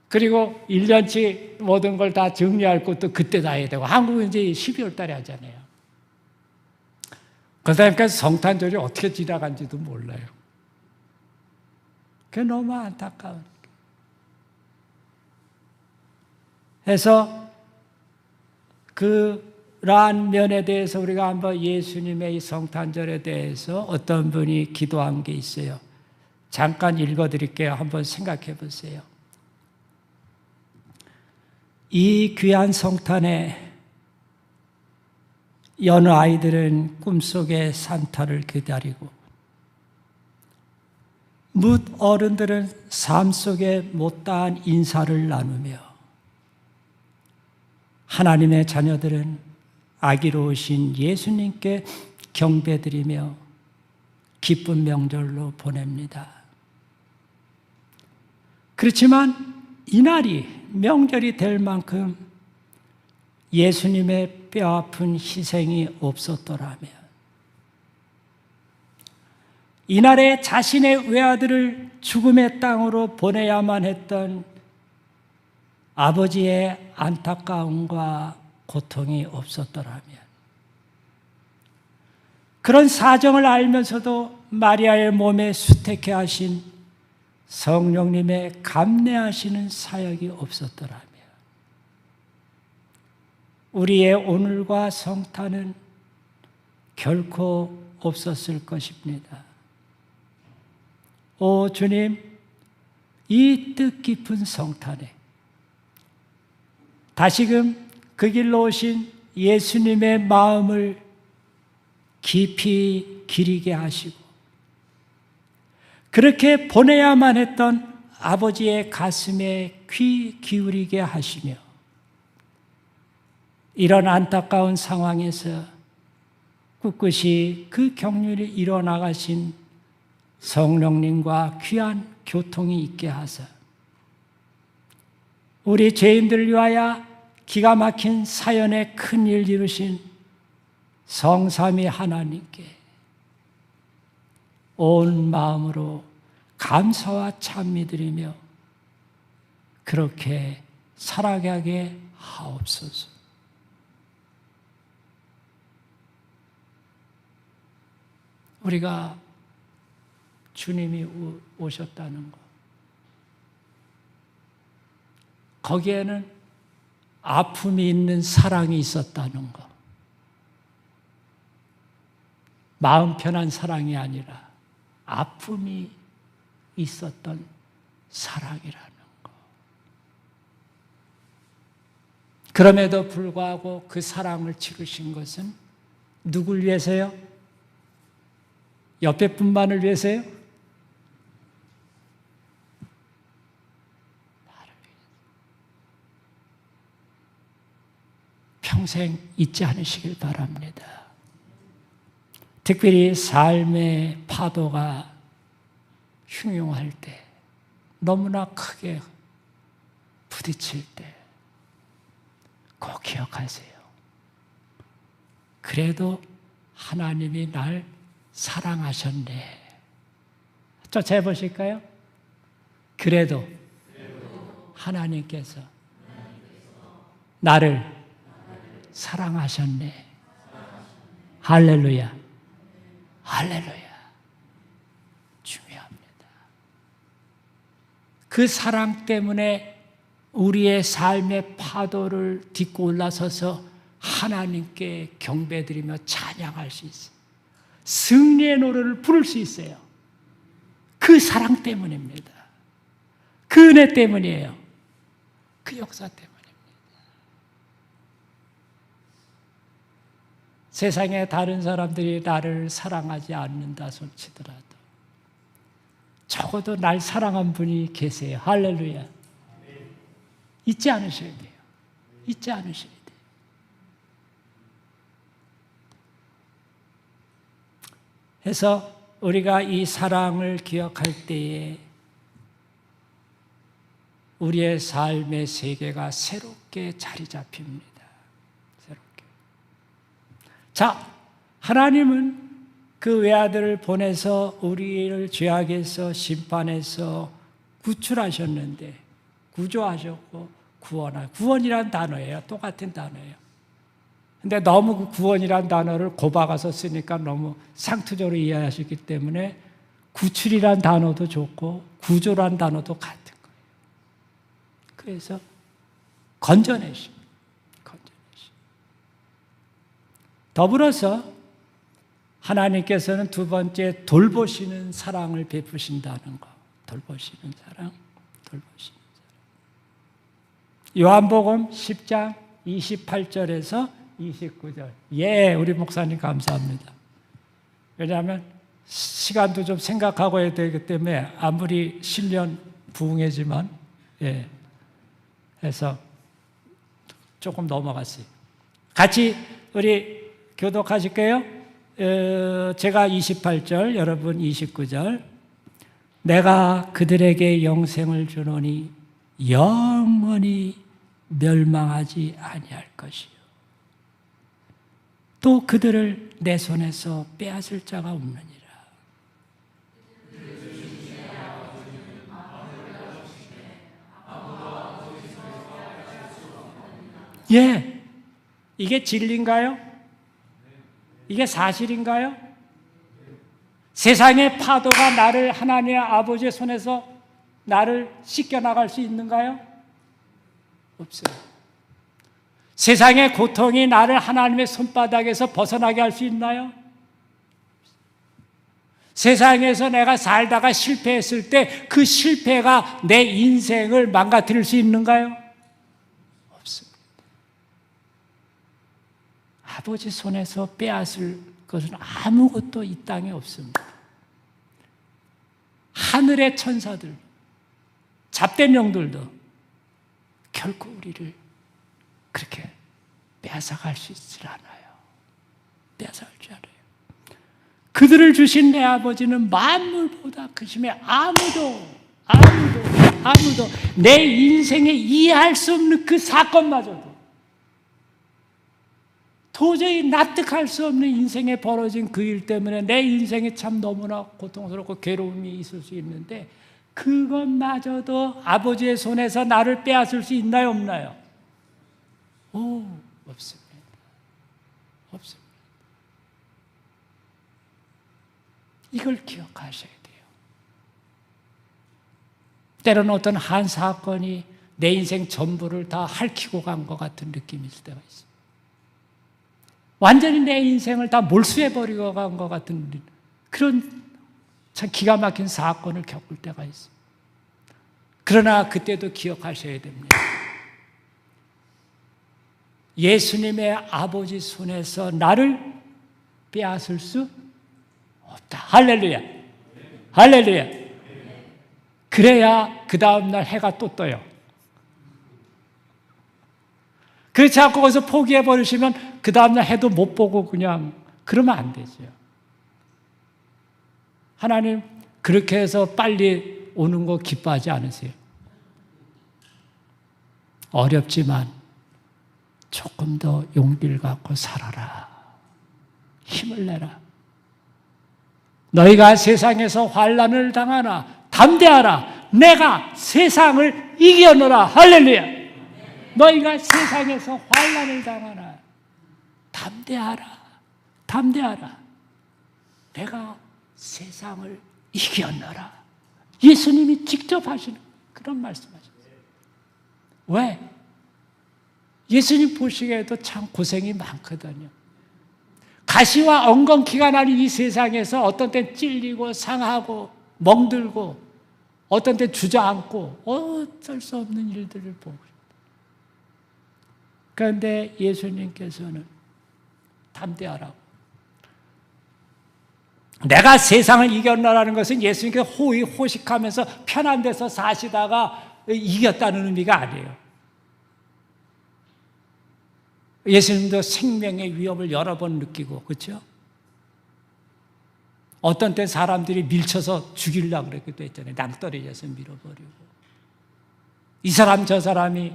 그리고 1년치 모든 걸 다 정리할 것도 그때 다 해야 되고, 한국은 이제 12월 달에 하잖아요. 그러니까 성탄절이 어떻게 지나간지도 몰라요. 그게 너무 안타까운. 그래서 그러한 면에 대해서 우리가 한번 예수님의 이 성탄절에 대해서 어떤 분이 기도한 게 있어요. 잠깐 읽어드릴게요. 한번 생각해 보세요. 이 귀한 성탄에 여느 아이들은 꿈속에 산타를 기다리고, 뭇 어른들은 삶 속에 못다한 인사를 나누며, 하나님의 자녀들은 아기로우신 예수님께 경배드리며 기쁜 명절로 보냅니다. 그렇지만 이날이 명절이 될 만큼 예수님의 뼈아픈 희생이 없었더라면, 이날에 자신의 외아들을 죽음의 땅으로 보내야만 했던 아버지의 안타까움과 고통이 없었더라면, 그런 사정을 알면서도 마리아의 몸에 수태케 하신 성령님의 감내하시는 사역이 없었더라면, 우리의 오늘과 성탄은 결코 없었을 것입니다. 오 주님, 이 뜻깊은 성탄에 다시금 그 길로 오신 예수님의 마음을 깊이 기리게 하시고, 그렇게 보내야만 했던 아버지의 가슴에 귀 기울이게 하시며, 이런 안타까운 상황에서 꿋꿋이 그 격리를 이뤄나가신 성령님과 귀한 교통이 있게 하사 우리 죄인들을 위하여 기가 막힌 사연의 큰 일 이루신 성삼위 하나님께 온 마음으로 감사와 찬미드리며 그렇게 살아가게 하옵소서. 우리가 주님이 오셨다는 것, 거기에는 아픔이 있는 사랑이 있었다는 것, 마음 편한 사랑이 아니라 아픔이 있었던 사랑이라는 것. 그럼에도 불구하고 그 사랑을 치르신 것은 누굴 위해서요? 옆에 분만을 위해서요? 나를 위해서. 평생 잊지 않으시길 바랍니다. 특별히 삶의 파도가 흉흉할 때, 너무나 크게 부딪힐 때 꼭 기억하세요. 그래도 하나님이 날 사랑하셨네. 쫓아 보실까요? 그래도 하나님께서 나를 사랑하셨네. 할렐루야. 할렐루야. 중요합니다. 그 사랑 때문에 우리의 삶의 파도를 딛고 올라서서 하나님께 경배드리며 찬양할 수 있어요. 승리의 노래를 부를 수 있어요. 그 사랑 때문입니다. 그 은혜 때문이에요. 그 역사 때문입니다. 세상에 다른 사람들이 나를 사랑하지 않는다 손치더라도 적어도 날 사랑한 분이 계세요. 할렐루야. 잊지 않으셔야 돼요. 잊지 않으셔야 돼요. 그래서 우리가 이 사랑을 기억할 때에 우리의 삶의 세계가 새롭게 자리 잡힙니다. 새롭게. 자, 하나님은 그 외아들을 보내서 우리를 죄악에서 심판해서 구출하셨는데, 구조하셨고 구원이란 단어예요. 똑같은 단어예요. 근데 너무 그 구원이란 단어를 곱아가서 쓰니까 너무 상투적으로 이해하셨기 때문에 구출이란 단어도 좋고 구조란 단어도 같은 거예요. 그래서 건져내십니다. 더불어서 하나님께서는 두 번째 돌보시는 사랑을 베푸신다는 거. 돌보시는 사랑, 돌보시는 사랑. 요한복음 10장 28절에서 29절. 예, 우리 목사님 감사합니다. 왜냐하면 시간도 좀 생각하고 해야 되기 때문에 아무리 신령 부흥회지만 예, 해서 조금 넘어갔어요. 같이 우리 교독하실게요. 제가 28절, 여러분 29절. 내가 그들에게 영생을 주노니 영원히 멸망하지 아니할 것이요. 또 그들을 내 손에서 빼앗을 자가 없느니라. 예, 이게 진리인가요? 이게 사실인가요? 세상의 파도가 나를 하나님의 아버지의 손에서 나를 씻겨나갈 수 있는가요? 없어요. 세상의 고통이 나를 하나님의 손바닥에서 벗어나게 할 수 있나요? 세상에서 내가 살다가 실패했을 때 그 실패가 내 인생을 망가뜨릴 수 있는가요? 없습니다. 아버지 손에서 빼앗을 것은 아무것도 이 땅에 없습니다. 하늘의 천사들, 잡된 영들도 결코 우리를 그렇게 빼앗아갈 수 있질 않아요. 빼앗아갈 줄 알아요. 그들을 주신 내 아버지는 만물보다 크심에 아무도 내 인생에 이해할 수 없는 그 사건마저도 도저히 납득할 수 없는 인생에 벌어진 그 일 때문에 내 인생이 참 너무나 고통스럽고 괴로움이 있을 수 있는데 그것마저도 아버지의 손에서 나를 빼앗을 수 있나요, 없나요? 없습니다. 없습니다. 이걸 기억하셔야 돼요. 때로는 어떤 한 사건이 내 인생 전부를 다 핥히고 간 것 같은 느낌이 있을 때가 있어요. 완전히 내 인생을 다 몰수해버리고 간 것 같은 그런 참 기가 막힌 사건을 겪을 때가 있어요. 그러나 그때도 기억하셔야 됩니다. 예수님의 아버지 손에서 나를 빼앗을 수 없다. 할렐루야. 할렐루야. 그래야 그 다음날 해가 또 떠요. 그렇지 않고 거기서 포기해버리시면 그 다음날 해도 못 보고 그냥 그러면 안 되죠. 하나님 그렇게 해서 빨리 오는 거 기뻐하지 않으세요? 어렵지만 조금 더 용기를 갖고 살아라. 힘을 내라. 너희가 세상에서 환난을 당하나 담대하라. 내가 세상을 이겨노라. 할렐루야. 너희가 세상에서 환난을 당하나 담대하라. 담대하라. 내가 세상을 이겨노라. 예수님이 직접 하시는 그런 말씀하셨어요. 왜? 예수님 보시기에도 참 고생이 많거든요. 가시와 엉겅퀴가 나는 이 세상에서 어떤 땐 찔리고 상하고 멍들고 어떤 땐 주저앉고 어쩔 수 없는 일들을 보고 있다. 그런데 예수님께서는 담대하라고. 내가 세상을 이겼나라는 것은 예수님께서 호의호식하면서 편한 데서 사시다가 이겼다는 의미가 아니에요. 예수님도 생명의 위협을 여러 번 느끼고, 그렇죠? 어떤 때 사람들이 밀쳐서 죽이려고 그랬기도 했잖아요. 낭떠러지에서 밀어버리고. 이 사람 저 사람이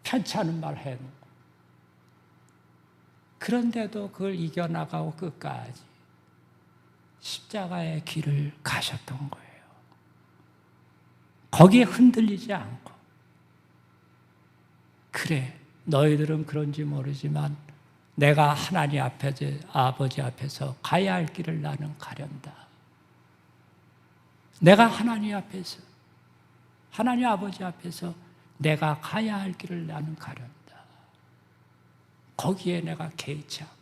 편찮은 말 해놓고. 그런데도 그걸 이겨나가고 끝까지 십자가의 길을 가셨던 거예요. 거기에 흔들리지 않고. 그래, 너희들은 그런지 모르지만 내가 하나님 앞에서, 아버지 앞에서 가야 할 길을 나는 가련다. 내가 하나님 앞에서, 하나님 아버지 앞에서 내가 가야 할 길을 나는 가련다. 거기에 내가 개의치 않고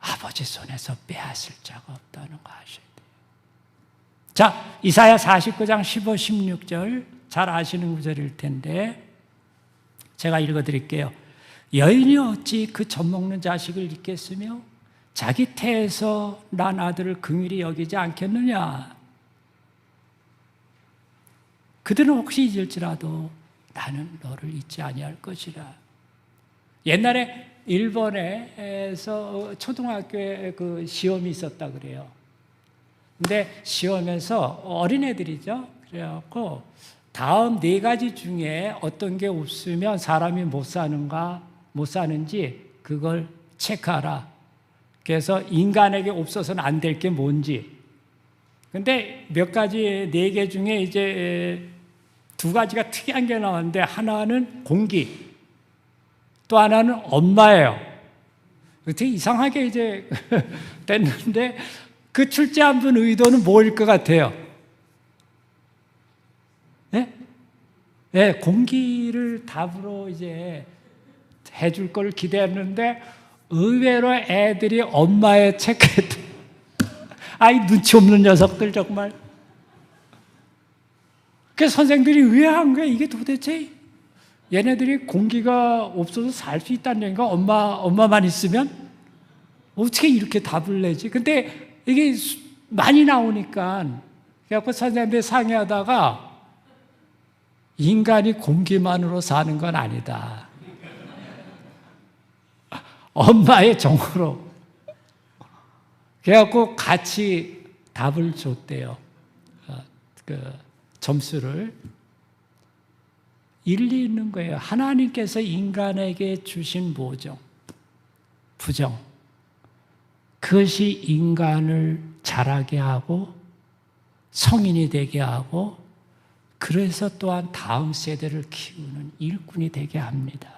아버지 손에서 빼앗을 자가 없다는 거 아셔야 돼요. 자, 이사야 49장 15, 16절 잘 아시는 구절일 텐데 제가 읽어드릴게요. 여인이 어찌 그 젖먹는 자식을 잊겠으며 자기 태에서 난 아들을 긍휼히 여기지 않겠느냐. 그들은 혹시 잊을지라도 나는 너를 잊지 아니할 것이라. 옛날에 일본에서 초등학교에 그 시험이 있었다 그래요. 근데 시험에서 어린애들이죠. 그래갖고 다음 4가지 중에 어떤 게 없으면 사람이 못 사는지 그걸 체크하라. 그래서 인간에게 없어서는 안 될 게 뭔지. 근데 몇 가지 4개 중에 이제 2가지가 특이한 게 나왔는데 하나는 공기, 또 하나는 엄마예요. 되게 이상하게 이제 됐는데 그 출제한 분 의도는 뭐일 것 같아요? 네? 네, 공기를 답으로 이제 해줄 걸 기대했는데 의외로 애들이 엄마의 체크했대. 아이 눈치 없는 녀석들 정말. 그래서 선생들이 왜 한 거야? 이게 도대체 얘네들이 공기가 없어서 살 수 있다는 얘기가 엄마만 있으면 어떻게 이렇게 답을 내지? 근데 이게 많이 나오니까 그래갖고 선생님들 상의하다가 인간이 공기만으로 사는 건 아니다. 엄마의 정으로. 그래갖고 같이 답을 줬대요. 점수를. 일리 있는 거예요. 하나님께서 인간에게 주신 모종, 부정, 그것이 인간을 자라게 하고 성인이 되게 하고 그래서 또한 다음 세대를 키우는 일꾼이 되게 합니다.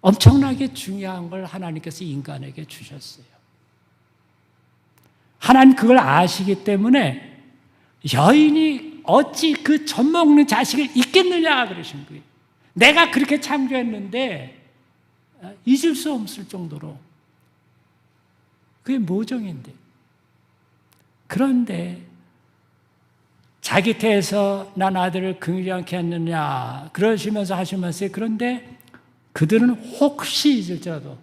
엄청나게 중요한 걸 하나님께서 인간에게 주셨어요. 하나님 그걸 아시기 때문에 여인이 어찌 그 젖먹는 자식을 잊겠느냐 그러신 거예요. 내가 그렇게 창조했는데 잊을 수 없을 정도로. 그게 모종인데. 그런데 자기 태에서 난 아들을 긍휼히 않게 했느냐 그러시면서 하시면서 그런데 그들은 혹시 잊을지라도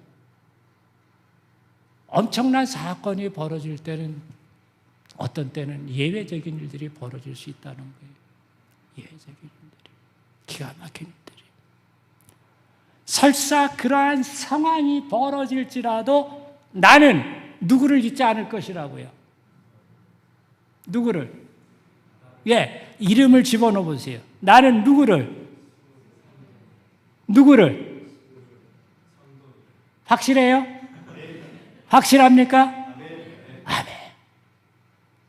엄청난 사건이 벌어질 때는 어떤 때는 예외적인 일들이 벌어질 수 있다는 거예요. 예외적인 일들이. 기가 막힌 일들이. 설사 그러한 상황이 벌어질지라도 나는 누구를 잊지 않을 것이라고요. 누구를? 예, 이름을 집어넣어 보세요. 나는 누구를? 확실해요? 확실합니까? 아멘.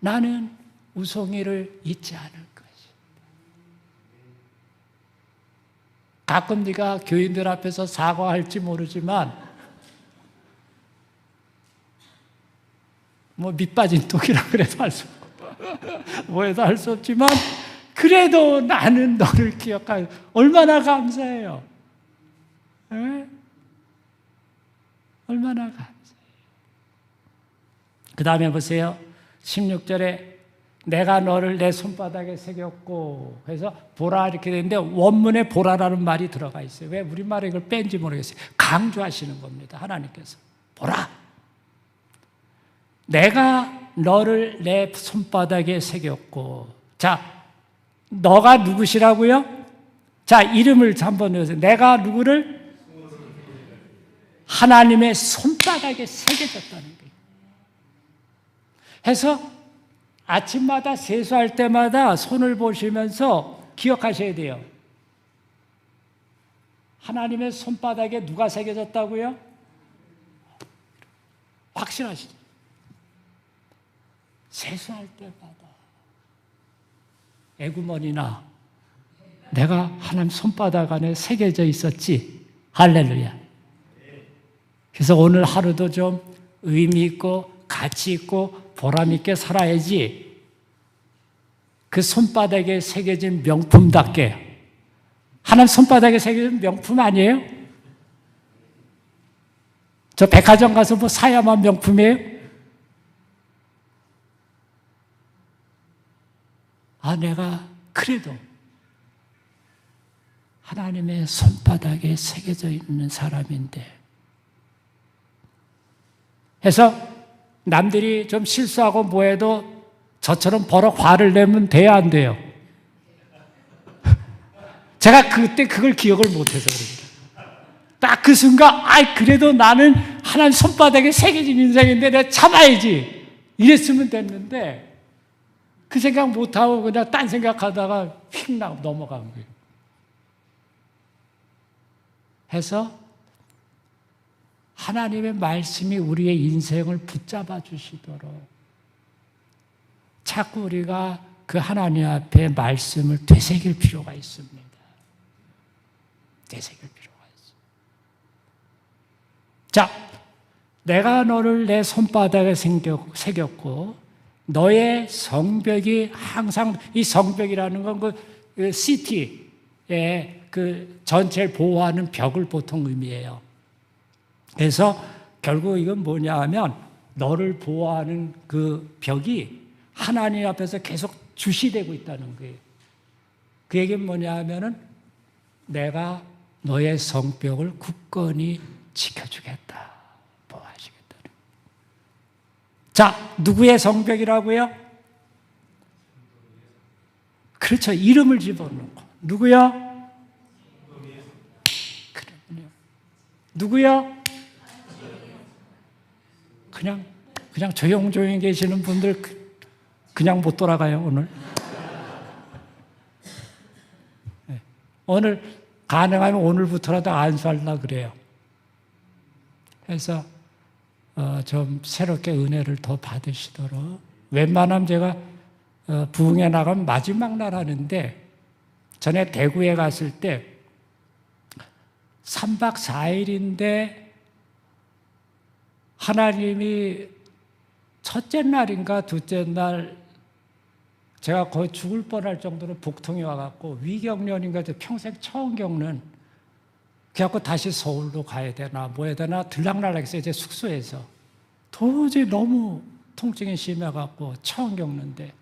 나는 우송이를 잊지 않을 것이다. 가끔 네가 교인들 앞에서 사과할지 모르지만 뭐 밑 빠진 독이라 그래도 할 수 없고 뭐해도 할 수 없지만 그래도 나는 너를 기억하고 얼마나 감사해요. 에? 얼마나 감사해요. 그 다음에 보세요. 16절에 내가 너를 내 손바닥에 새겼고 해서 보라 이렇게 되는데 원문에 보라라는 말이 들어가 있어요. 왜 우리말에 이걸 뺀지 모르겠어요. 강조하시는 겁니다. 하나님께서. 보라. 내가 너를 내 손바닥에 새겼고. 자, 너가 누구시라고요? 자, 이름을 한번 넣으세요. 내가 누구를? 하나님의 손바닥에 새겨졌다는 거예요. 해서 아침마다 세수할 때마다 손을 보시면서 기억하셔야 돼요. 하나님의 손바닥에 누가 새겨졌다고요? 확신하시죠? 세수할 때마다 에구머니나 내가 하나님 손바닥 안에 새겨져 있었지. 할렐루야. 그래서 오늘 하루도 좀 의미 있고 가치 있고 보람 있게 살아야지. 그 손바닥에 새겨진 명품답게. 하나님 손바닥에 새겨진 명품 아니에요? 저 백화점 가서 뭐 사야만 명품이에요? 아, 내가 그래도 하나님의 손바닥에 새겨져 있는 사람인데. 해서 남들이 좀 실수하고 뭐해도 저처럼 버럭 화를 내면 돼야 안 돼요? 제가 그때 그걸 기억을 못해서 그럽니다. 딱 그 순간, 그래도 나는 하나님 손바닥에 새겨진 인생인데 내가 참아야지. 이랬으면 됐는데 그 생각 못하고 그냥 딴 생각하다가 휙 넘어간 거예요. 해서 하나님의 말씀이 우리의 인생을 붙잡아 주시도록 자꾸 우리가 그 하나님 앞에 말씀을 되새길 필요가 있습니다. 되새길 필요가 있습니다. 자, 내가 너를 내 손바닥에 새겼고 너의 성벽이 항상, 이 성벽이라는 건 그 시티의 그 전체를 보호하는 벽을 보통 의미해요. 그래서 결국 이건 뭐냐 하면 너를 보호하는 그 벽이 하나님 앞에서 계속 주시되고 있다는 거예요. 그 얘기는 뭐냐 하면은 내가 너의 성벽을 굳건히 지켜주겠다. 보호하시겠다. 자, 누구의 성벽이라고요? 그렇죠. 이름을 집어넣고. 누구요? 그럼요. 누구요? 그냥 조용조용 계시는 분들 그냥 못 돌아가요, 오늘. 네. 오늘 가능하면 오늘부터라도 안수하려고 그래요. 그래서 좀 새롭게 은혜를 더 받으시도록. 웬만하면 제가 부흥에 나가면 마지막 날 하는데 전에 대구에 갔을 때 3박 4일인데 하나님이 첫째 날인가 둘째 날 제가 거의 죽을 뻔할 정도로 복통이 와갖고 위경련인가 평생 처음 겪는, 그래갖고 다시 서울로 가야 되나 뭐 해야 되나 들락날락했어요. 제 숙소에서. 도저히 너무 통증이 심해갖고 처음 겪는데,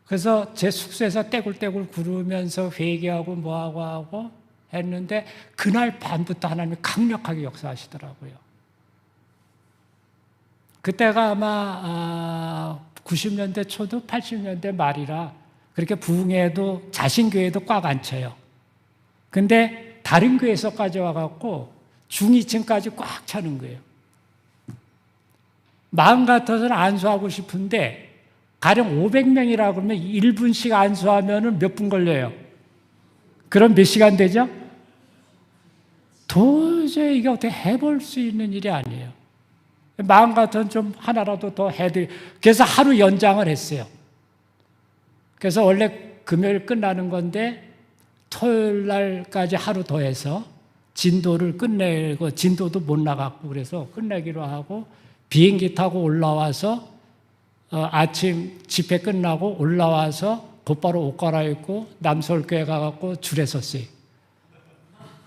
그래서 제 숙소에서 떼굴떼굴 구르면서 회개하고 뭐하고 하고 했는데 그날 밤부터 하나님이 강력하게 역사하시더라고요. 그때가 아마 90년대 초도 80년대 말이라 그렇게 부흥회도 자신교회도 꽉 안 쳐요. 근데 다른 교회에서까지 와갖고 중2층까지 꽉 차는 거예요. 마음 같아서는 안수하고 싶은데 가령 500명이라 그러면 1분씩 안수하면 몇 분 걸려요? 그럼 몇 시간 되죠? 도저히 이게 어떻게 해볼 수 있는 일이 아니에요. 마음 같아서는 좀 하나라도 더 해드릴, 그래서 하루 연장을 했어요. 그래서 원래 금요일 끝나는 건데 토요일 날까지 하루 더 해서 진도를 끝내고, 진도도 못 나갔고 그래서 끝내기로 하고 비행기 타고 올라와서 아침 집회 끝나고 올라와서 곧바로 옷 갈아입고 남서울교회 가갖고 줄에 섰어요.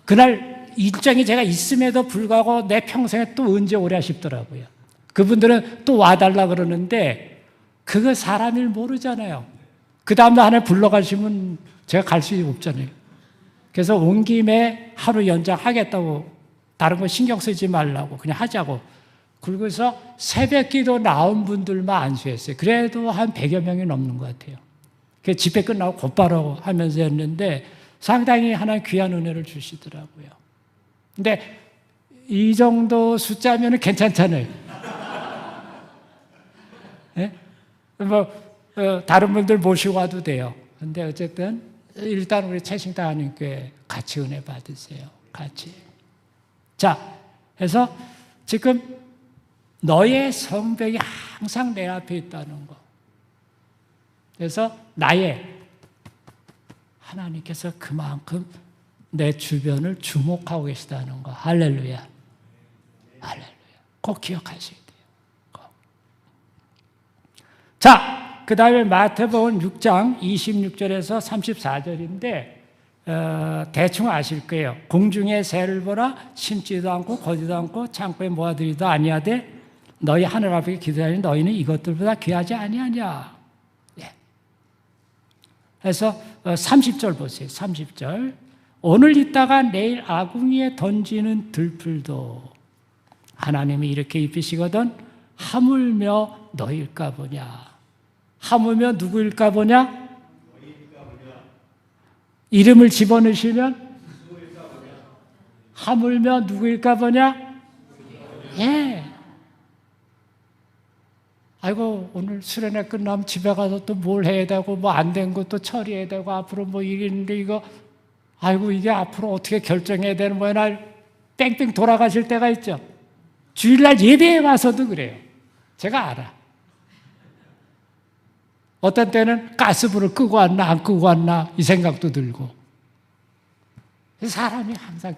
그날 일정이 제가 있음에도 불구하고 내 평생에 또 언제 오랴 싶더라고요. 그분들은 또 와달라 그러는데 그거 사람 일 모르잖아요. 그 다음날 하나 불러가시면 제가 갈 수 없잖아요. 그래서 온 김에 하루 연장하겠다고, 다른 거 신경 쓰지 말라고 그냥 하자고. 그러고서 새벽 기도 나온 분들만 안수했어요. 그래도 한 100여 명이 넘는 것 같아요. 그 집회 끝나고 곧바로 하면서 했는데 상당히 하나님 귀한 은혜를 주시더라고요. 근데 이 정도 숫자면 괜찮잖아요. 네? 다른 분들 모시고 와도 돼요. 근데 어쨌든 일단 우리 최신당하님께 같이 은혜 받으세요. 같이. 자, 그래서 지금 너의 성벽이 항상 내 앞에 있다는 거. 그래서 나의 하나님께서 그만큼 내 주변을 주목하고 계시다는 거. 할렐루야. 할렐루야. 꼭 기억하셔야 돼요. 꼭. 자, 그 다음에 마태복음 6장 26절에서 34절인데 대충 아실 거예요. 공중의 새를 보라, 심지도 않고 거지도 않고 창고에 모아들이도 아니하되 너희 하늘 아버지 기도하니 너희는 이것들보다 귀하지 아니하냐. 예. 그래서 30절 보세요. 30절. 오늘 있다가 내일 아궁이에 던지는 들풀도 하나님이 이렇게 입히시거든 하물며 너희일까 보냐. 하물며 누구일까 보냐? 이름을 집어넣으시면 하물며 누구일까 보냐? 예. 아이고 오늘 수련회 끝나면 집에 가서 또 뭘 해야 되고 뭐 안 된 것도 처리해야 되고 앞으로 뭐 일인데 이거 아이고 이게 앞으로 어떻게 결정해야 되는 거야. 날 뺑뺑 돌아가실 때가 있죠. 주일날 예배에 와서도 그래요. 제가 알아. 어떤 때는 가스불을 끄고 왔나 안 끄고 왔나 이 생각도 들고. 사람이 항상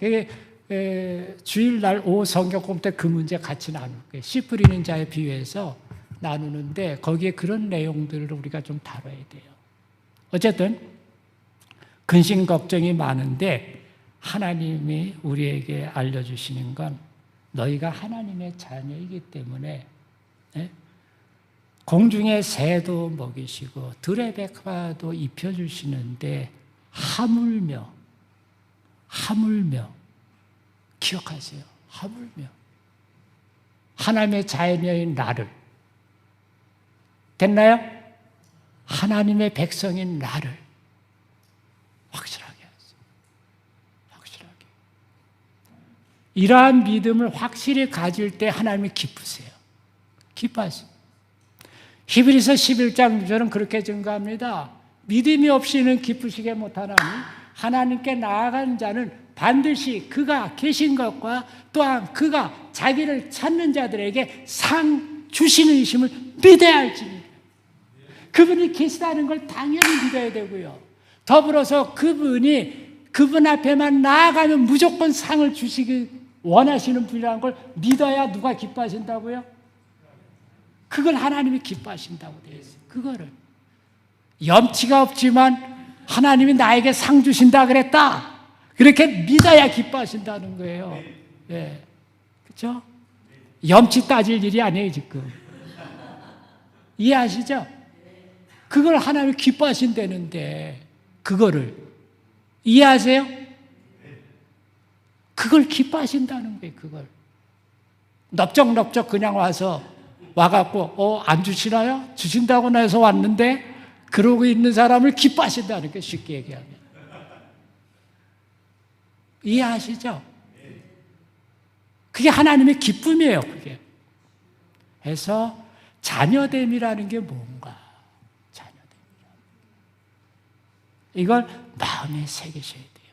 주일날 오후 성경공 때 그 문제 같이 나눌 거예요. 씨 뿌리는 자에 비유해서 나누는데 거기에 그런 내용들을 우리가 좀 다뤄야 돼요. 어쨌든 근심 걱정이 많은데 하나님이 우리에게 알려주시는 건 너희가 하나님의 자녀이기 때문에 공중의 새도 먹이시고 들의 백화도 입혀주시는데 하물며 기억하세요. 하물며 하나님의 자녀인 나를 됐나요? 하나님의 백성인 나를 확실하게 하세요. 확실하게. 이러한 믿음을 확실히 가질 때 하나님이 기쁘세요. 기뻐하세요. 히브리서 11장 6절은 그렇게 증거합니다. 믿음이 없이는 기쁘시게 못하나니 하나님께 나아간 자는 반드시 그가 계신 것과 또한 그가 자기를 찾는 자들에게 상 주시는 이심을 믿어야 할지니 그분이 계시다는 걸 당연히 믿어야 되고요. 더불어서 그분이 그분 앞에만 나아가면 무조건 상을 주시기 원하시는 분이라는 걸 믿어야 누가 기뻐하신다고요? 그걸 하나님이 기뻐하신다고 되어 있어요. 그거를. 염치가 없지만 하나님이 나에게 상 주신다 그랬다. 그렇게 믿어야 기뻐하신다는 거예요. 네. 그렇죠? 염치 따질 일이 아니에요, 지금. 이해하시죠? 그걸 하나님이 기뻐하신다는데 그거를 이해하세요? 그걸 기뻐하신다는 거예요, 그걸. 넓적넓적 그냥 와갖고, 안 주시나요? 주신다고 해서 왔는데, 그러고 있는 사람을 기뻐하신다는 게 쉽게 얘기하면. 이해하시죠? 그게 하나님의 기쁨이에요, 그게. 그래서 자녀됨이라는 게 뭔가? 자녀됨이라는 게. 이걸 마음에 새기셔야 돼요.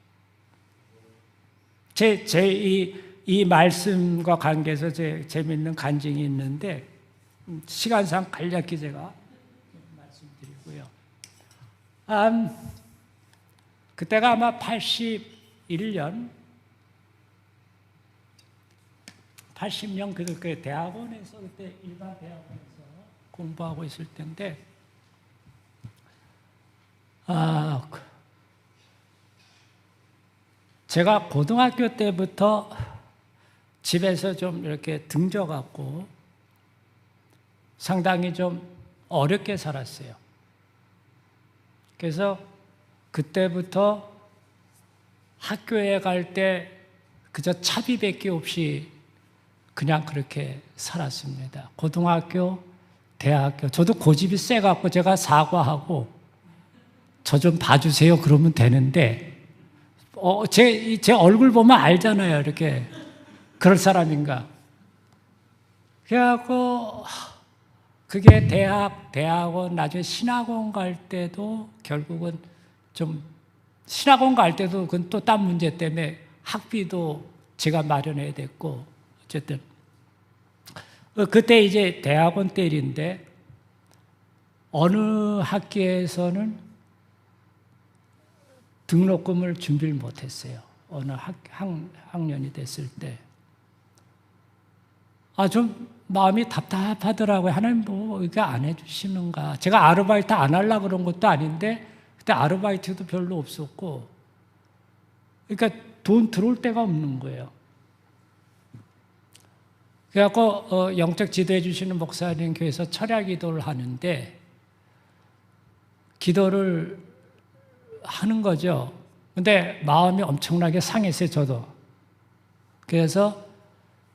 이 말씀과 관계해서 재미있는 간증이 있는데, 시간상 간략히 제가 말씀드리고요. 그때가 아마 81년, 80년 그 대학원에서 그때 일반 대학원에서 공부하고 있을 때인데 제가 고등학교 때부터 집에서 좀 이렇게 등져갖고 상당히 좀 어렵게 살았어요. 그래서 그때부터 학교에 갈 때 그저 차비밖에 없이 그냥 그렇게 살았습니다. 고등학교, 대학교. 저도 고집이 세갖고 제가 사과하고 저 좀 봐주세요 그러면 되는데 제 얼굴 보면 알잖아요. 이렇게 그럴 사람인가. 그래갖고 그게 대학원, 나중에 신학원 갈 때도 결국은 좀 신학원 갈 때도 그건 또 딴 문제 때문에 학비도 제가 마련해야 됐고 어쨌든 그때 이제 대학원 때 일인데 어느 학교에서는 등록금을 준비를 못했어요. 어느 학년이 됐을 때. 좀 마음이 답답하더라고요. 하나님 뭐 이게 안 해주시는가. 제가 아르바이트 안 하려고 그런 것도 아닌데 그때 아르바이트도 별로 없었고 그러니까 돈 들어올 데가 없는 거예요. 그래갖고 영적 지도해 주시는 목사님 교회에서 철야 기도를 하는데 기도를 하는 거죠. 근데 마음이 엄청나게 상했어요, 저도. 그래서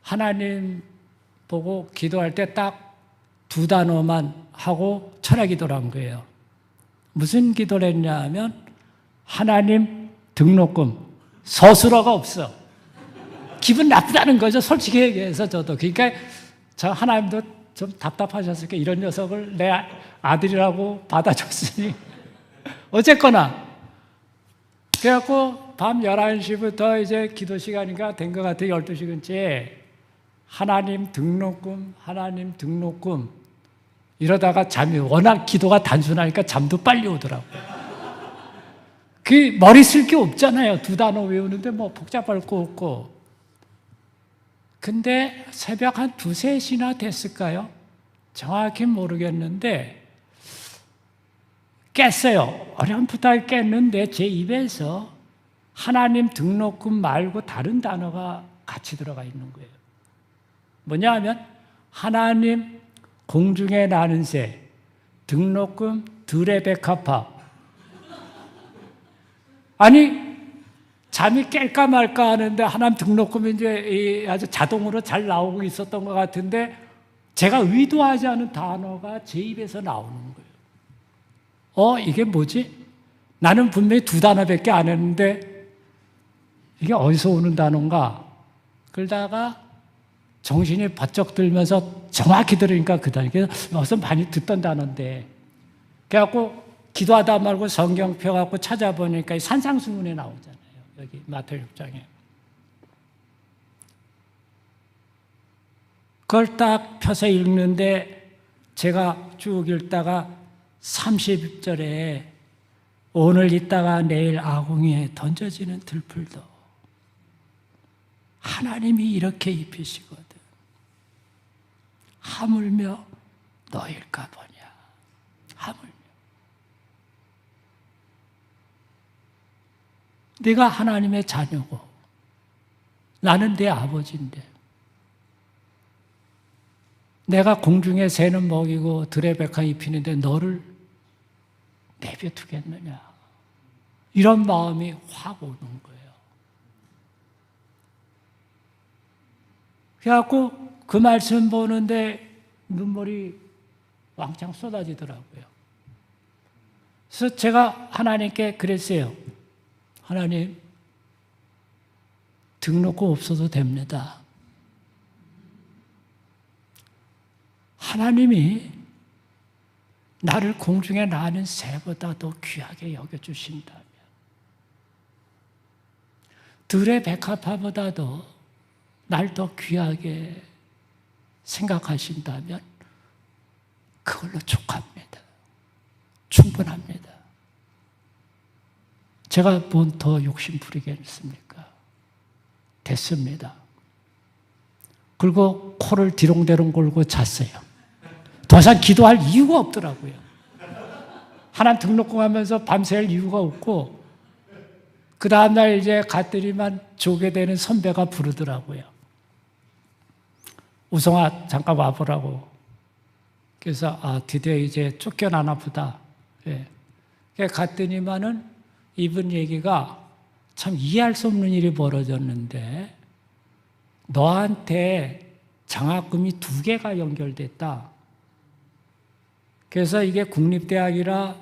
하나님 보고 기도할 때 딱 두 단어만 하고 철야 기도를 한 거예요. 무슨 기도를 했냐 하면 하나님 등록금 서술어가 없어. 기분 나쁘다는 거죠, 솔직히 얘기해서 저도. 그러니까 저 하나님도 좀 답답하셨을 거예요. 이런 녀석을 내 아들이라고 받아줬으니. 어쨌거나 그래갖고 밤 11시부터 이제 기도 시간인가 된 것 같아요. 12시간째. 하나님 등록금 이러다가 잠이 워낙 기도가 단순하니까 잠도 빨리 오더라고요. 그 머리 쓸 게 없잖아요. 두 단어 외우는데 뭐 복잡할 거 없고. 근데 새벽 한 2, 3시나 됐을까요? 정확히 모르겠는데 깼어요. 어렴풋하게 깼는데 제 입에서 하나님 등록금 말고 다른 단어가 같이 들어가 있는 거예요. 뭐냐 하면 하나님 공중에 나는 새 등록금 들의 백합화. 아니 잠이 깰까 말까 하는데 하나님 등록금이 이제 아주 자동으로 잘 나오고 있었던 것 같은데 제가 의도하지 않은 단어가 제 입에서 나오는 거예요. 이게 뭐지? 나는 분명히 2단어밖에 안 했는데 이게 어디서 오는 단어인가? 그러다가 정신이 바쩍 들면서 정확히 들으니까 그 단어. 그래서 어디서 많이 듣던 단어인데. 그래갖고 기도하다 말고 성경 펴갖고 찾아보니까 산상수훈에 나오잖아요. 여기 마태복음 6장에. 그걸 딱 펴서 읽는데 제가 쭉 읽다가 30절에 오늘 있다가 내일 아궁이에 던져지는 들풀도 하나님이 이렇게 입히시거든. 하물며 너일까 보냐. 하물며. 네가 하나님의 자녀고 나는 네 아버지인데 내가 공중에 새는 먹이고 들의 백화 입히는데 너를 내버려두겠느냐. 이런 마음이 확 오는 거예요. 그래갖고 그 말씀 보는데 눈물이 왕창 쏟아지더라고요. 그래서 제가 하나님께 그랬어요. 하나님, 등록금 없어도 됩니다. 하나님이 나를 공중에 나는 새보다 더 귀하게 여겨주신다면 들의 백합화보다도 날 더 귀하게 생각하신다면 그걸로 족합니다. 충분합니다. 제가 뭔 더 욕심 부리겠습니까? 됐습니다. 그리고 코를 디롱대롱 골고 잤어요. 더 이상 기도할 이유가 없더라고요. 하나님 등록금 하면서 밤새울 이유가 없고 그 다음날 이제 갔더니만 조게 되는 선배가 부르더라고요. 우성아, 잠깐 와보라고. 그래서, 드디어 이제 쫓겨나나 보다. 예. 갔더니만은 이분 얘기가 참 이해할 수 없는 일이 벌어졌는데, 너한테 장학금이 2개가 연결됐다. 그래서 이게 국립대학이라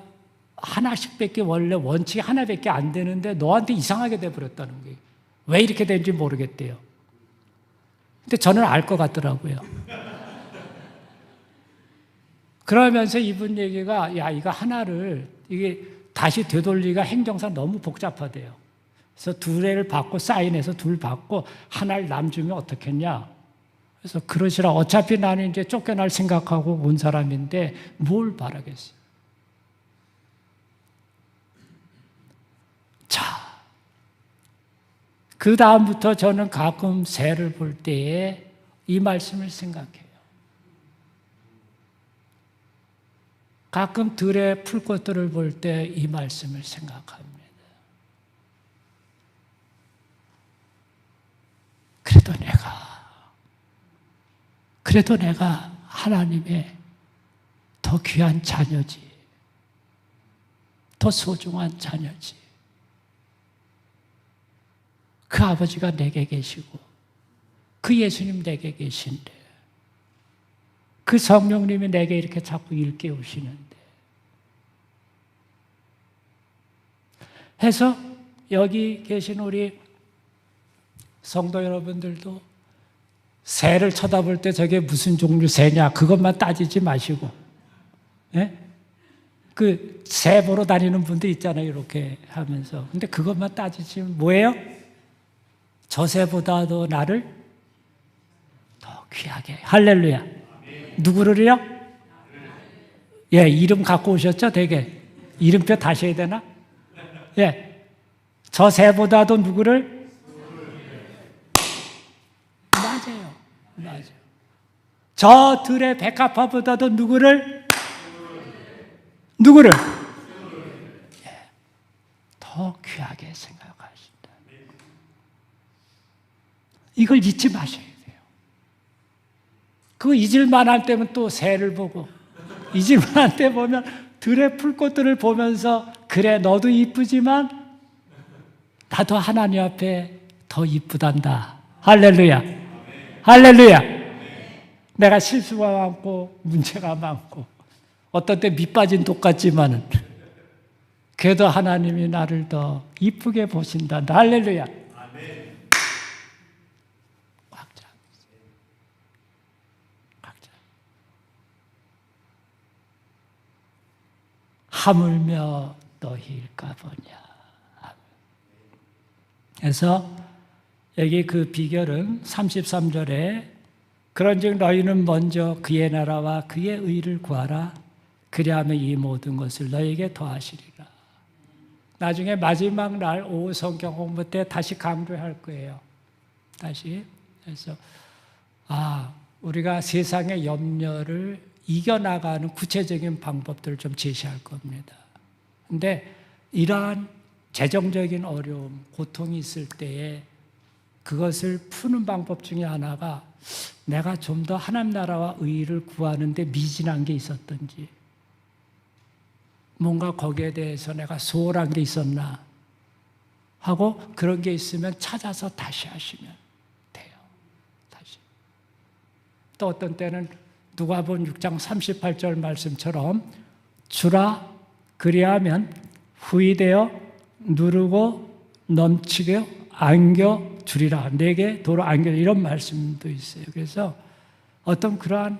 하나씩밖에 원래 원칙이 하나밖에 안 되는데 너한테 이상하게 돼버렸다는 거예요. 왜 이렇게 된지 모르겠대요. 근데 저는 알 것 같더라고요. 그러면서 이분 얘기가, 야, 이거 하나를, 이게 다시 되돌리기가 행정상 너무 복잡하대요. 그래서 2개를 받고, 사인해서 2 받고, 하나를 남주면 어떻겠냐. 그래서 그러시라. 어차피 나는 이제 쫓겨날 생각하고 온 사람인데 뭘 바라겠어요. 자, 그 다음부터 저는 가끔 새를 볼 때에 이 말씀을 생각해요. 가끔 들의 풀꽃들을 볼 때 이 말씀을 생각합니다. 그래도 내가 하나님의 더 귀한 자녀지, 더 소중한 자녀지. 그 아버지가 내게 계시고, 그 예수님 내게 계신데, 그 성령님이 내게 이렇게 자꾸 일깨우시는데. 해서 여기 계신 우리 성도 여러분들도 새를 쳐다볼 때 저게 무슨 종류 새냐 그것만 따지지 마시고, 예? 그 새 보러 다니는 분들 있잖아요, 이렇게 하면서. 근데 그것만 따지시면 뭐예요? 저 새보다도 나를 더 귀하게. 할렐루야. 누구를요? 예, 이름 갖고 오셨죠, 되게. 이름표 다시 해야 되나? 예. 저 새보다도 누구를? 맞아요. 저 들의 백합화보다도 누구를? 예. 더 귀하게 생각하신다. 이걸 잊지 마셔야 돼요. 그거 잊을만 할 때면 또 새를 보고, 잊을만 할 때 보면 들의 풀꽃들을 보면서, 그래, 너도 이쁘지만 나도 하나님 앞에 더 이쁘단다. 할렐루야. 할렐루야. 내가 실수가 많고 문제가 많고 어떤 때 밑빠진 독 같지만은 그래도 하나님이 나를 더 이쁘게 보신다. 할렐루야. 하물며 너희일까 보냐. 그래서 여기 그 비결은 33절에 그런즉 너희는 먼저 그의 나라와 그의 의를 구하라. 그리하면 이 모든 것을 너희에게 더하시리라. 나중에 마지막 날 오후 성경 공부 때 다시 강조할 거예요. 다시. 그래서 우리가 세상의 염려를 이겨나가는 구체적인 방법들을 좀 제시할 겁니다. 근데 이러한 재정적인 어려움, 고통이 있을 때에 그것을 푸는 방법 중에 하나가 내가 좀 더 하나님 나라와 의를 구하는데 미진한 게 있었던지, 뭔가 거기에 대해서 내가 소홀한 게 있었나 하고, 그런 게 있으면 찾아서 다시 하시면 돼요. 다시. 또 어떤 때는 누가복음 6장 38절 말씀처럼 주라 그리하면 후히되어 누르고 넘치게 안겨 주리라. 내게 도로 안겨, 이런 말씀도 있어요. 그래서 어떤 그러한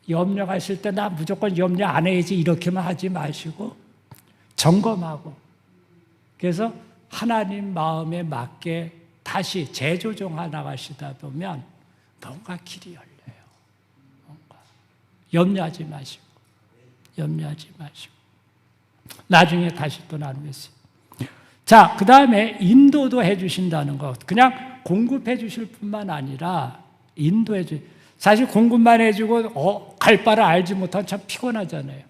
염려가 있을 때 나 무조건 염려 안 해야지 이렇게만 하지 마시고 점검하고, 그래서 하나님 마음에 맞게 다시 재조정해 나가시다 보면 뭔가 길이 열려요. 뭔가 염려하지 마시고 나중에 다시 또 나누겠습니다. 자, 그 다음에 인도도 해주신다는 것. 그냥 공급해 주실 뿐만 아니라 인도해 사실 공급만 해주고 갈 바를 알지 못하면 참 피곤하잖아요.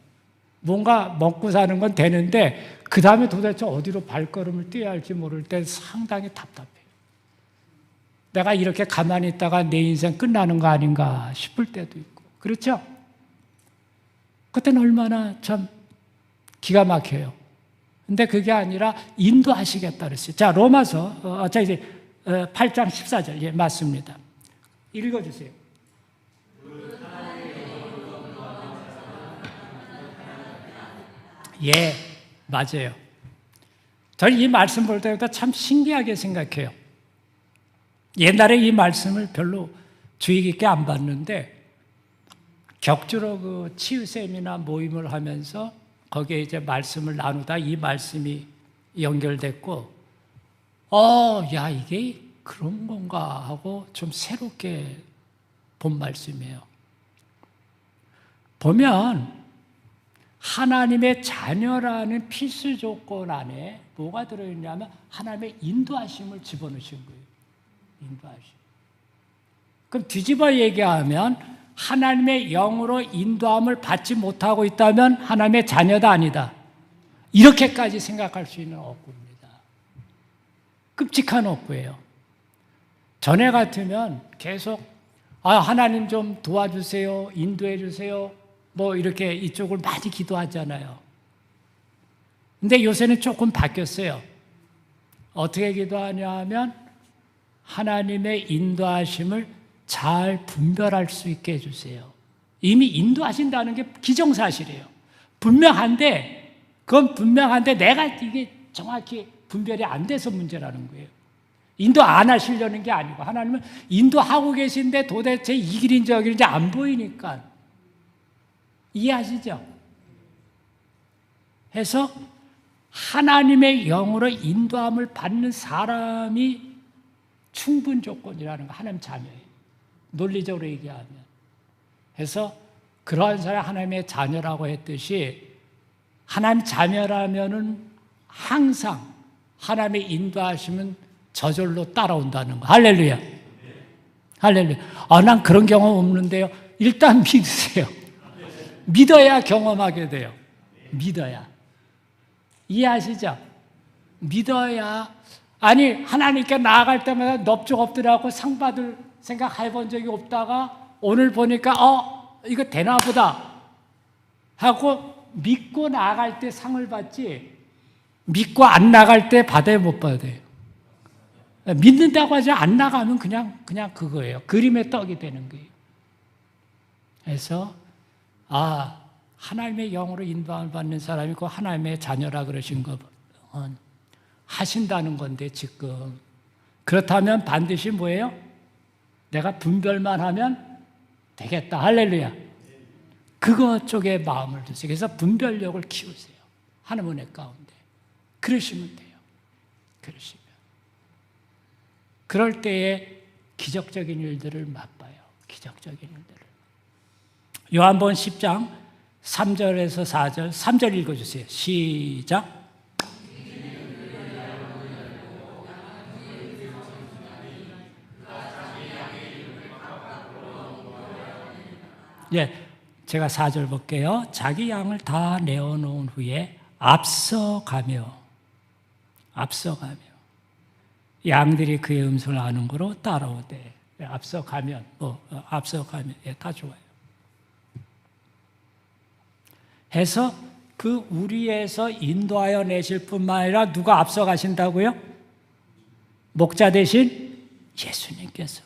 뭔가 먹고 사는 건 되는데 그 다음에 도대체 어디로 발걸음을 떼야 할지 모를 때 상당히 답답해요. 내가 이렇게 가만히 있다가 내 인생 끝나는 거 아닌가 싶을 때도 있고. 그렇죠? 그때는 얼마나 참 기가 막혀요. 근데 그게 아니라 인도하시겠다 그랬어요. 자, 로마서, 이제 8장 14절. 예, 맞습니다. 읽어주세요. 예, 맞아요. 저는 이 말씀 볼 때부터 참 신기하게 생각해요. 옛날에 이 말씀을 별로 주의 깊게 안 봤는데 격주로 그 치유쌤이나 모임을 하면서 거기에 이제 말씀을 나누다 이 말씀이 연결됐고, 야, 이게 그런 건가 하고 좀 새롭게 본 말씀이에요. 보면 하나님의 자녀라는 필수 조건 안에 뭐가 들어있냐면 하나님의 인도하심을 집어넣으신 거예요. 인도하심. 그럼 뒤집어 얘기하면 하나님의 영으로 인도함을 받지 못하고 있다면 하나님의 자녀다 아니다. 이렇게까지 생각할 수 있는 억구입니다. 끔찍한 억구예요. 전에 같으면 계속 하나님 좀 도와주세요. 인도해 주세요. 뭐 이렇게 이쪽을 많이 기도하잖아요. 근데 요새는 조금 바뀌었어요. 어떻게 기도하냐 하면 하나님의 인도하심을 잘 분별할 수 있게 해주세요. 이미 인도하신다는 게 기정사실이에요. 그건 분명한데 내가 이게 정확히 분별이 안 돼서 문제라는 거예요. 인도 안 하시려는 게 아니고 하나님은 인도하고 계신데 도대체 이 길인지 저 길인지 안 보이니까. 이해하시죠? 해서 하나님의 영으로 인도함을 받는 사람이 충분 조건이라는 거, 하나님 자녀예요. 논리적으로 얘기하면. 해서 그러한 사람이 하나님의 자녀라고 했듯이 하나님 자녀라면은 항상 하나님의 인도하시면 저절로 따라온다는 거. 할렐루야. 할렐루야. 난 그런 경험 없는데요. 일단 믿으세요. 믿어야 경험하게 돼요. 믿어야. 이해하시죠? 믿어야. 아니, 하나님께 나아갈 때마다 넙죽 엎드려고 상 받을 생각 해본 적이 없다가 오늘 보니까 이거 되나 보다 하고 믿고 나아갈 때 상을 받지 믿고 안 나갈 때 받아야 못 받아요. 믿는다고 하지 안 나가면 그냥 그거예요. 그림의 떡이 되는 거예요. 그래서 하나님의 영으로 인도함을 받는 사람이 그 하나님의 자녀라 그러신 거 하신다는 건데 지금 그렇다면 반드시 뭐예요? 내가 분별만 하면 되겠다. 할렐루야. 그거 쪽에 마음을 두세요. 그래서 분별력을 키우세요. 하나님 은혜 가운데. 그러시면 돼요. 그러시면. 그럴 때에 기적적인 일들을 맛봐요. 기적적인 일들을. 요한복음 10장 3절에서 4절, 3절 읽어주세요. 시작. 예, 제가 4절 볼게요. 자기 양을 다 내어놓은 후에 앞서가며 양들이 그의 음성을 아는 거로 따라오되 앞서가면 다 좋아요. 해서 그 우리에서 인도하여 내실 뿐만 아니라 누가 앞서가신다고요? 목자 대신 예수님께서.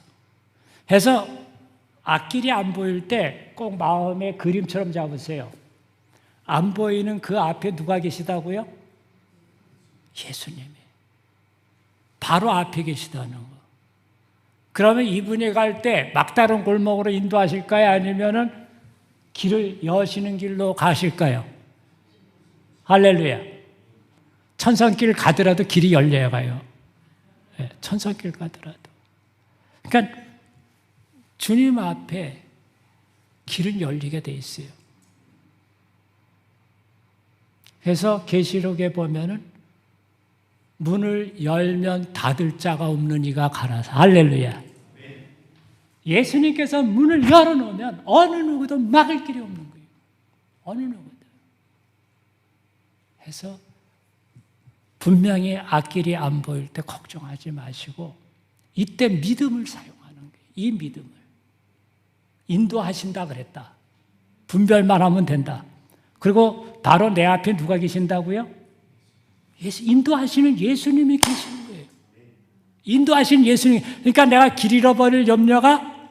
해서 앞길이 안 보일 때 꼭 마음의 그림처럼 잡으세요. 안 보이는 그 앞에 누가 계시다고요? 예수님이. 바로 앞에 계시다는 거. 그러면 이분이 갈 때 막다른 골목으로 인도하실까요? 아니면은 길을 여시는 길로 가실까요? 할렐루야. 천성길 가더라도 길이 열려야 가요. 네, 천성길 가더라도. 그러니까 주님 앞에 길은 열리게 돼 있어요. 그래서 계시록에 보면은 문을 열면 닫을 자가 없는 이가 가라사. 할렐루야. 예수님께서 문을 열어놓으면 어느 누구도 막을 길이 없는 거예요. 어느 누구도. 해서 분명히 앞길이 안 보일 때 걱정하지 마시고 이때 믿음을 사용하는 거예요. 이 믿음을. 인도하신다 그랬다. 분별만 하면 된다. 그리고 바로 내 앞에 누가 계신다고요? 인도하시는 예수님이 계시는 거예요. 인도하시는 예수님. 그러니까 내가 길 잃어버릴 염려가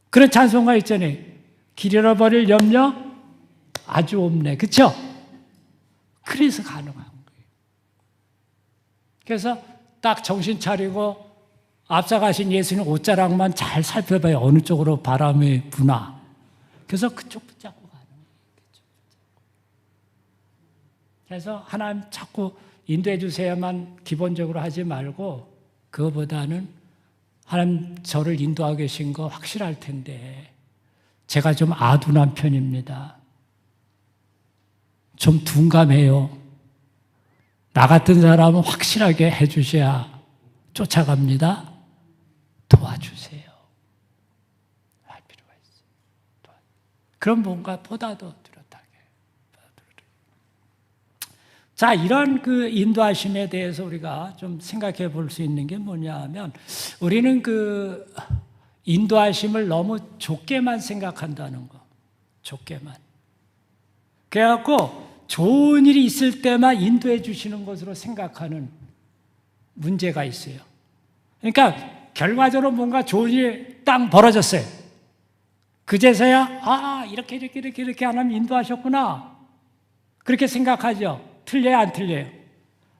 그런 찬송가 있잖아요. 길 잃어버릴 염려 아주 없네. 그렇죠? 그래서 가능한 거예요. 그래서 딱 정신 차리고 앞서가신 예수님 옷자락만 잘 살펴봐요. 어느 쪽으로 바람이 부나. 그래서 그쪽 붙잡고 가는 거예요. 그래서 하나님 자꾸 인도해 주세요만 기본적으로 하지 말고 그거보다는 하나님 저를 인도하고 계신 거 확실할 텐데 제가 좀 아둔한 편입니다. 좀 둔감해요. 나 같은 사람은 확실하게 해 주셔야 쫓아갑니다. 도와주세요. 할 필요가 있어요. 그럼 뭔가 보다 더 뚜렷하게. 자, 이런 그 인도하심에 대해서 우리가 좀 생각해 볼 수 있는 게 뭐냐 하면 우리는 그 인도하심을 너무 좁게만 생각한다는 거. 좁게만. 그래갖고 좋은 일이 있을 때만 인도해 주시는 것으로 생각하는 문제가 있어요. 그러니까 결과적으로 뭔가 좋은 일이 딱 벌어졌어요. 그제서야 이렇게 하나님 인도하셨구나. 그렇게 생각하죠. 틀려요, 안 틀려요?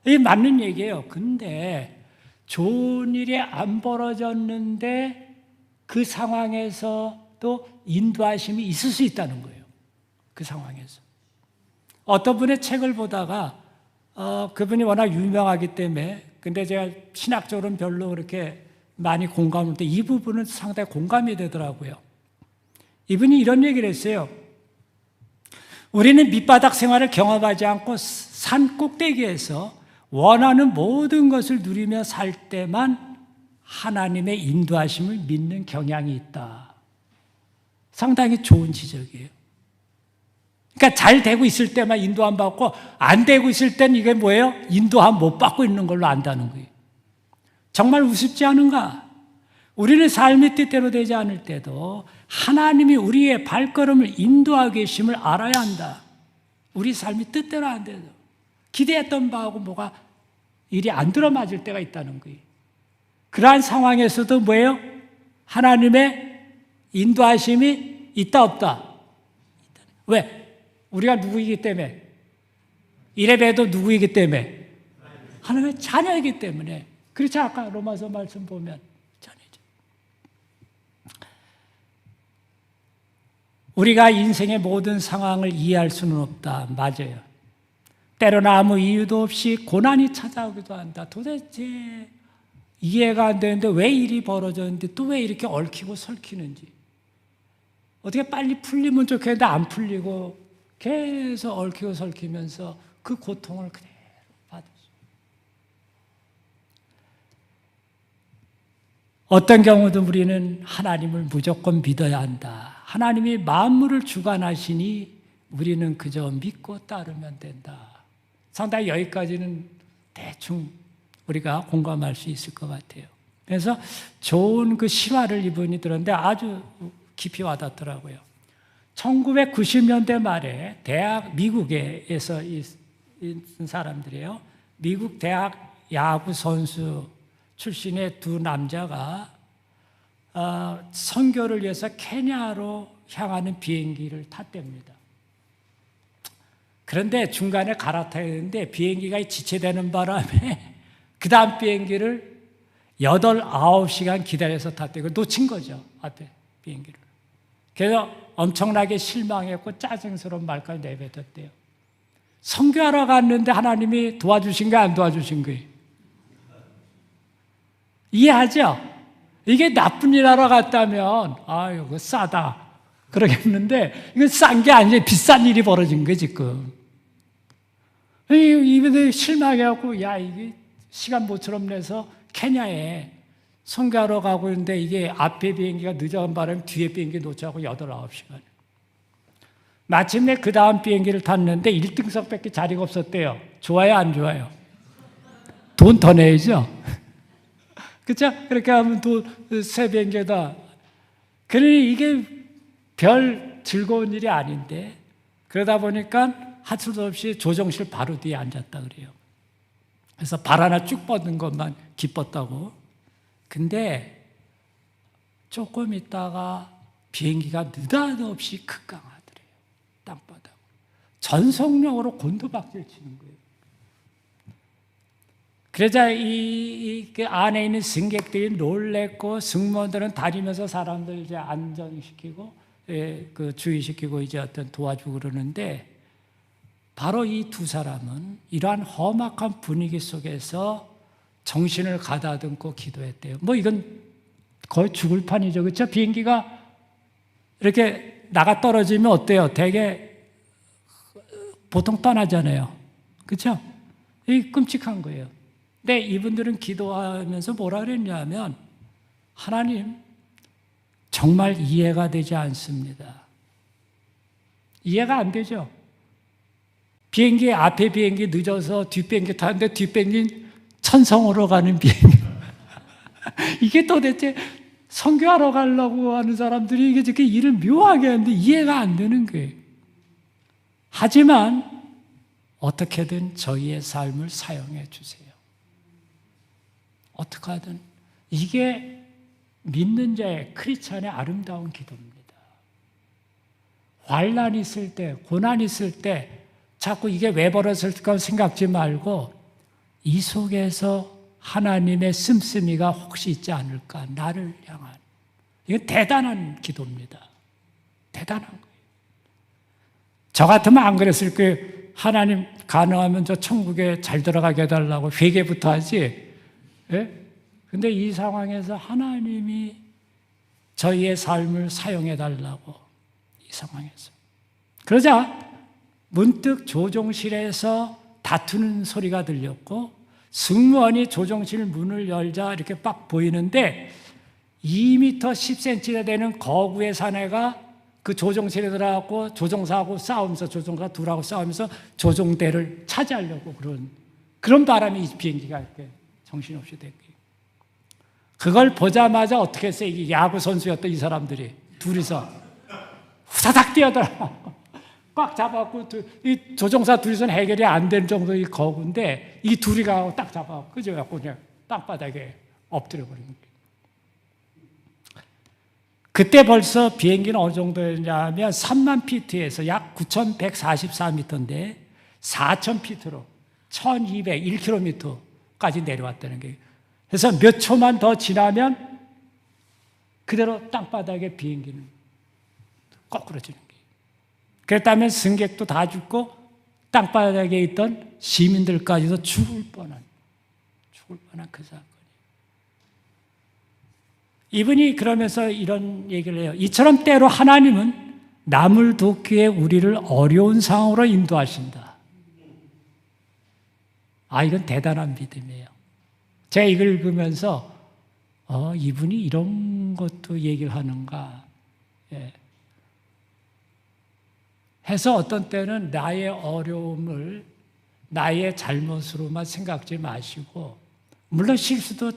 이게 맞는 얘기예요. 근데 좋은 일이 안 벌어졌는데 그 상황에서도 인도하심이 있을 수 있다는 거예요. 그 상황에서. 어떤 분의 책을 보다가 그분이 워낙 유명하기 때문에 근데 제가 신학적으로는 별로 그렇게 많이 공감을 때 이 부분은 상당히 공감이 되더라고요. 이분이 이런 얘기를 했어요. 우리는 밑바닥 생활을 경험하지 않고 산 꼭대기에서 원하는 모든 것을 누리며 살 때만 하나님의 인도하심을 믿는 경향이 있다. 상당히 좋은 지적이에요. 그러니까 잘 되고 있을 때만 인도함 받고 안 되고 있을 땐 이게 뭐예요? 인도함 못 받고 있는 걸로 안다는 거예요. 정말 우습지 않은가? 우리는 삶이 뜻대로 되지 않을 때도 하나님이 우리의 발걸음을 인도하고 계심을 알아야 한다. 우리 삶이 뜻대로 안 돼도 기대했던 바하고 뭐가 일이 안 들어맞을 때가 있다는 거예요. 그러한 상황에서도 뭐예요? 하나님의 인도하심이 있다 없다? 왜? 우리가 누구이기 때문에 이래봬도 누구이기 때문에 하나님의 자녀이기 때문에 그렇지 아까 로마서 말씀 보면 자녀죠. 우리가 인생의 모든 상황을 이해할 수는 없다. 맞아요. 때로는 아무 이유도 없이 고난이 찾아오기도 한다. 도대체 이해가 안 되는데 왜 일이 벌어졌는데 또 왜 이렇게 얽히고 설키는지 어떻게 빨리 풀리면 좋겠는데 안 풀리고 계속 얽히고 설키면서 그 고통을 그대로 받았어요. 어떤 경우도 우리는 하나님을 무조건 믿어야 한다. 하나님이 만물을 주관하시니 우리는 그저 믿고 따르면 된다. 상당히 여기까지는 대충 우리가 공감할 수 있을 것 같아요. 그래서 좋은 그 실화를 이분이 들었는데 아주 깊이 와닿더라고요. 1990년대 말에 미국에서 있는 사람들이에요. 미국 대학 야구 선수 출신의 두 남자가 선교를 위해서 케냐로 향하는 비행기를 탔답니다. 그런데 중간에 갈아타야 되는데 비행기가 지체되는 바람에 그 다음 비행기를 8, 9시간 기다려서 탔대요. 놓친 거죠. 앞에 비행기를. 그래서 엄청나게 실망했고 짜증스러운 말까지 내뱉었대요. 선교하러 갔는데 하나님이 도와주신 거예요? 안 도와주신 거예요? 이해하죠? 이게 나쁜 일 하러 갔다면 아유 그거 싸다 그러겠는데 이건 싼 게 아니에요. 비싼 일이 벌어진 거예요 지금. 이분들 실망해갖고 야 이게 시간 모처럼 내서 케냐에 선교하러 가고 있는데 이게 앞에 비행기가 늦어간 바람에 뒤에 비행기 놓쳐갖고 8, 9시간. 마침내 그 다음 비행기를 탔는데 1등석밖에 자리가 없었대요. 좋아요, 안 좋아요? 돈 더 내야죠. 그렇죠? 그렇게 하면 또 새 비행기다. 그러니 이게 별 즐거운 일이 아닌데 그러다 보니까 할 수도 없이 조종실 바로 뒤에 앉았다 그래요. 그래서 발 하나 쭉 뻗는 것만 기뻤다고. 근데 조금 있다가 비행기가 느닷없이 급강하더래요. 땅바닥. 전속력으로 곤두박질 치는 거예요. 그러자 그 안에 있는 승객들이 놀랬고 승무원들은 다니면서 사람들 이제 안전시키고 그 주의시키고 이제 어떤 도와주고 그러는데 바로 이 두 사람은 이러한 험악한 분위기 속에서 정신을 가다듬고 기도했대요. 뭐 이건 거의 죽을 판이죠. 그렇죠? 비행기가 이렇게 나가 떨어지면 어때요? 되게 보통 떠나잖아요. 그렇죠? 이 끔찍한 거예요. 근데 이분들은 기도하면서 뭐라 그랬냐면 하나님 정말 이해가 되지 않습니다. 이해가 안 되죠. 비행기 앞에 비행기 늦어서 뒷비행기 타는데 뒷비행기 천성으로 가는 비행기. 이게 도대체 선교하러 가려고 하는 사람들이 이게 저렇게 일을 묘하게 하는데 이해가 안 되는 거예요. 하지만 어떻게든 저희의 삶을 사용해 주세요. 어떻게 하든 이게 믿는 자의 크리스찬의 아름다운 기도입니다. 환난이 있을 때, 고난이 있을 때 자꾸 이게 왜 벌어졌을까 생각지 말고 이 속에서 하나님의 씀씀이가 혹시 있지 않을까, 나를 향한. 이건 대단한 기도입니다. 대단한 거예요. 저 같으면 안 그랬을 거예요. 하나님 가능하면 저 천국에 잘 들어가게 해달라고 회개부터 하지. 예? 근데 이 상황에서 하나님이 저희의 삶을 사용해 달라고, 이 상황에서. 그러자 문득 조종실에서 다투는 소리가 들렸고 승무원이 조종실 문을 열자 이렇게 빡 보이는데 2m 10cm 되는 거구의 사내가 그 조종실에 들어가고 조종사하고 싸우면서, 조종사 둘하고 싸우면서 조종대를 차지하려고 그런 바람에 이 비행기가 이렇게 정신없이 됐고요. 그걸 보자마자 어떻게 했어요? 이 야구 선수였던 이 사람들이 둘이서 후다닥 뛰어들어 꽉 잡아갖고 이 조종사 둘이서는 해결이 안 되는 정도의 거구인데 이 둘이 가고 딱 잡아갖고 그래갖고 그냥 땅바닥에 엎드려 버린 거예요. 그때 벌써 비행기는 어느 정도였냐면 3만 피트에서 약 9,144m인데 4,000피트로 1,201km까지 내려왔다는 거예요. 그래서 몇 초만 더 지나면 그대로 땅바닥에 비행기는 거꾸로지는 거예요. 그랬다면 승객도 다 죽고 땅바닥에 있던 시민들까지도 죽을 뻔한 그 사건이에요. 이분이 그러면서 이런 얘기를 해요. 이처럼 때로 하나님은 남을 돕기에 우리를 어려운 상황으로 인도하신다. 이건 대단한 믿음이에요. 제가 이걸 읽으면서 이분이 이런 것도 얘기를 하는가. 예. 해서 어떤 때는 나의 어려움을 나의 잘못으로만 생각지 마시고, 물론 실수도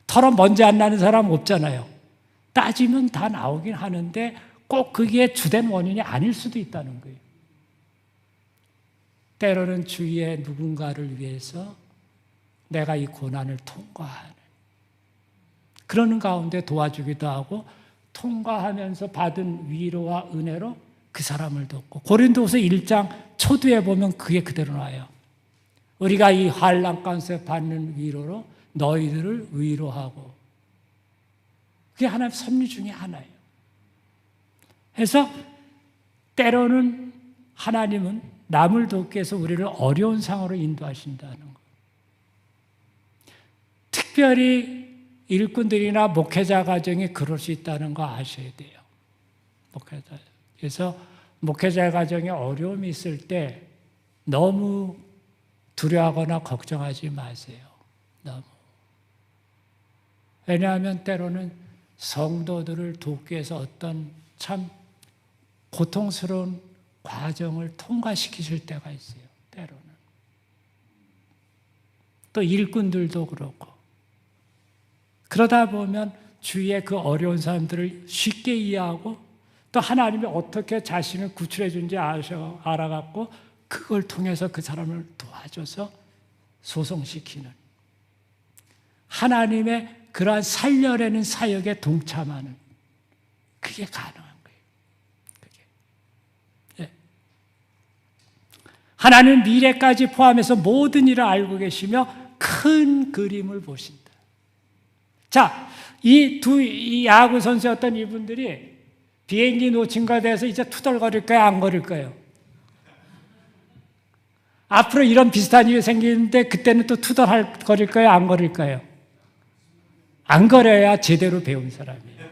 털어 먼지 안 나는 사람 없잖아요. 따지면 다 나오긴 하는데 꼭 그게 주된 원인이 아닐 수도 있다는 거예요. 때로는 주위의 누군가를 위해서 내가 이 고난을 통과하는, 그러는 가운데 도와주기도 하고 통과하면서 받은 위로와 은혜로 그 사람을 돕고, 고린도후서 1장 초두에 보면 그게 그대로 나와요. 우리가 이 환난 가운데 받는 위로로 너희들을 위로하고, 그게 하나님의 섭리 중에 하나예요. 그래서 때로는 하나님은 남을 돕기 위해서 우리를 어려운 상황으로 인도하신다는 거. 특별히 일꾼들이나 목회자 가정이 그럴 수 있다는 거 아셔야 돼요. 목회자. 그래서 목회자 가정에 어려움이 있을 때 너무 두려워하거나 걱정하지 마세요. 너무. 왜냐하면 때로는 성도들을 돕기 위해서 어떤 참 고통스러운 과정을 통과시키실 때가 있어요. 때로는. 또 일꾼들도 그렇고. 그러다 보면 주위의 그 어려운 사람들을 쉽게 이해하고 또 하나님이 어떻게 자신을 구출해 준지 알아갖고 그걸 통해서 그 사람을 도와줘서 소송시키는 하나님의 그러한 살려내는 사역에 동참하는 그게 가능한 거예요. 그게. 예. 하나님은 미래까지 포함해서 모든 일을 알고 계시며 큰 그림을 보신다. 자, 이 야구 선수였던 이분들이 비행기 놓친 것에 대해서 이제 투덜거릴까요? 안 거릴까요? 앞으로 이런 비슷한 일이 생기는데 그때는 또 투덜거릴까요? 안 거릴까요? 안 거려야 제대로 배운 사람이에요.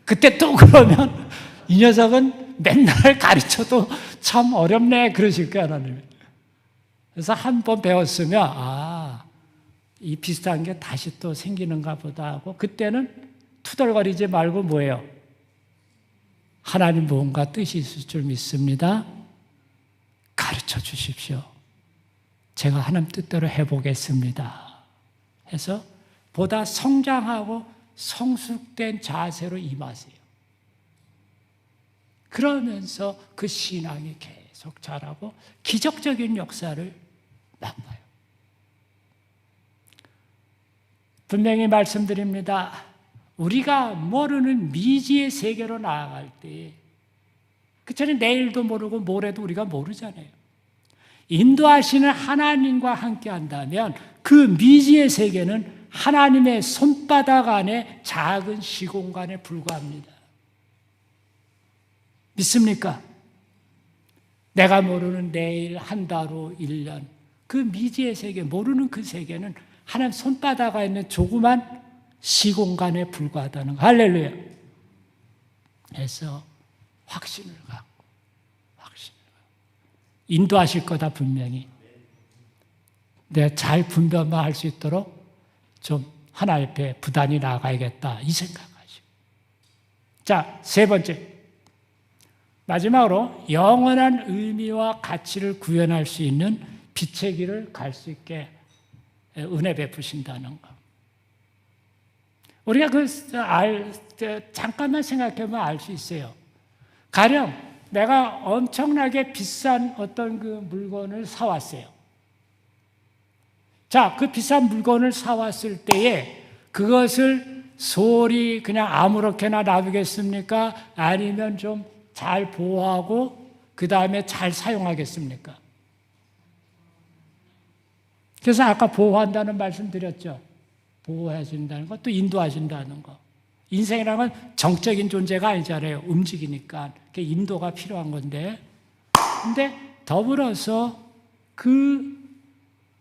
그때 또 그러면 이 녀석은 맨날 가르쳐도 참 어렵네 그러실 거예요, 하나님이. 그래서 한 번 배웠으면 이 비슷한 게 다시 또 생기는가 보다 하고 그때는 투덜거리지 말고 뭐예요? 하나님 무언가 뜻이 있을 줄 믿습니다. 가르쳐 주십시오. 제가 하나님 뜻대로 해보겠습니다. 해서 보다 성장하고 성숙된 자세로 임하세요. 그러면서 그 신앙이 계속 자라고 기적적인 역사를 맛봐요. 분명히 말씀드립니다. 우리가 모르는 미지의 세계로 나아갈 때 그처럼 내일도 모르고 모레도 우리가 모르잖아요. 인도하시는 하나님과 함께 한다면 그 미지의 세계는 하나님의 손바닥 안에 작은 시공간에 불과합니다. 믿습니까? 내가 모르는 내일, 한 달 후, 1년 그 미지의 세계, 모르는 그 세계는 하나님 손바닥 안에 있는 조그만 시공간에 불과하다는 거. 할렐루야. 해서 확신을 갖고 인도하실 거다 분명히. 내가 잘 분별만 할 수 있도록 좀 하나님 앞에 부단히 나아가야겠다 이 생각하시고. 자, 세 번째. 마지막으로 영원한 의미와 가치를 구현할 수 있는 빛의 길을 갈 수 있게 은혜 베푸신다는 거. 우리가 잠깐만 생각해보면 알 수 있어요. 가령 내가 엄청나게 비싼 어떤 그 물건을 사왔어요. 자, 그 비싼 물건을 사왔을 때에 그것을 소홀히 그냥 아무렇게나 놔두겠습니까? 아니면 좀 잘 보호하고 그 다음에 잘 사용하겠습니까? 그래서 아까 보호한다는 말씀 드렸죠. 보호해준다는 것, 또 인도하신다는 것. 인생이라는 건 정적인 존재가 아니잖아요. 움직이니까. 인도가 필요한 건데. 근데 더불어서 그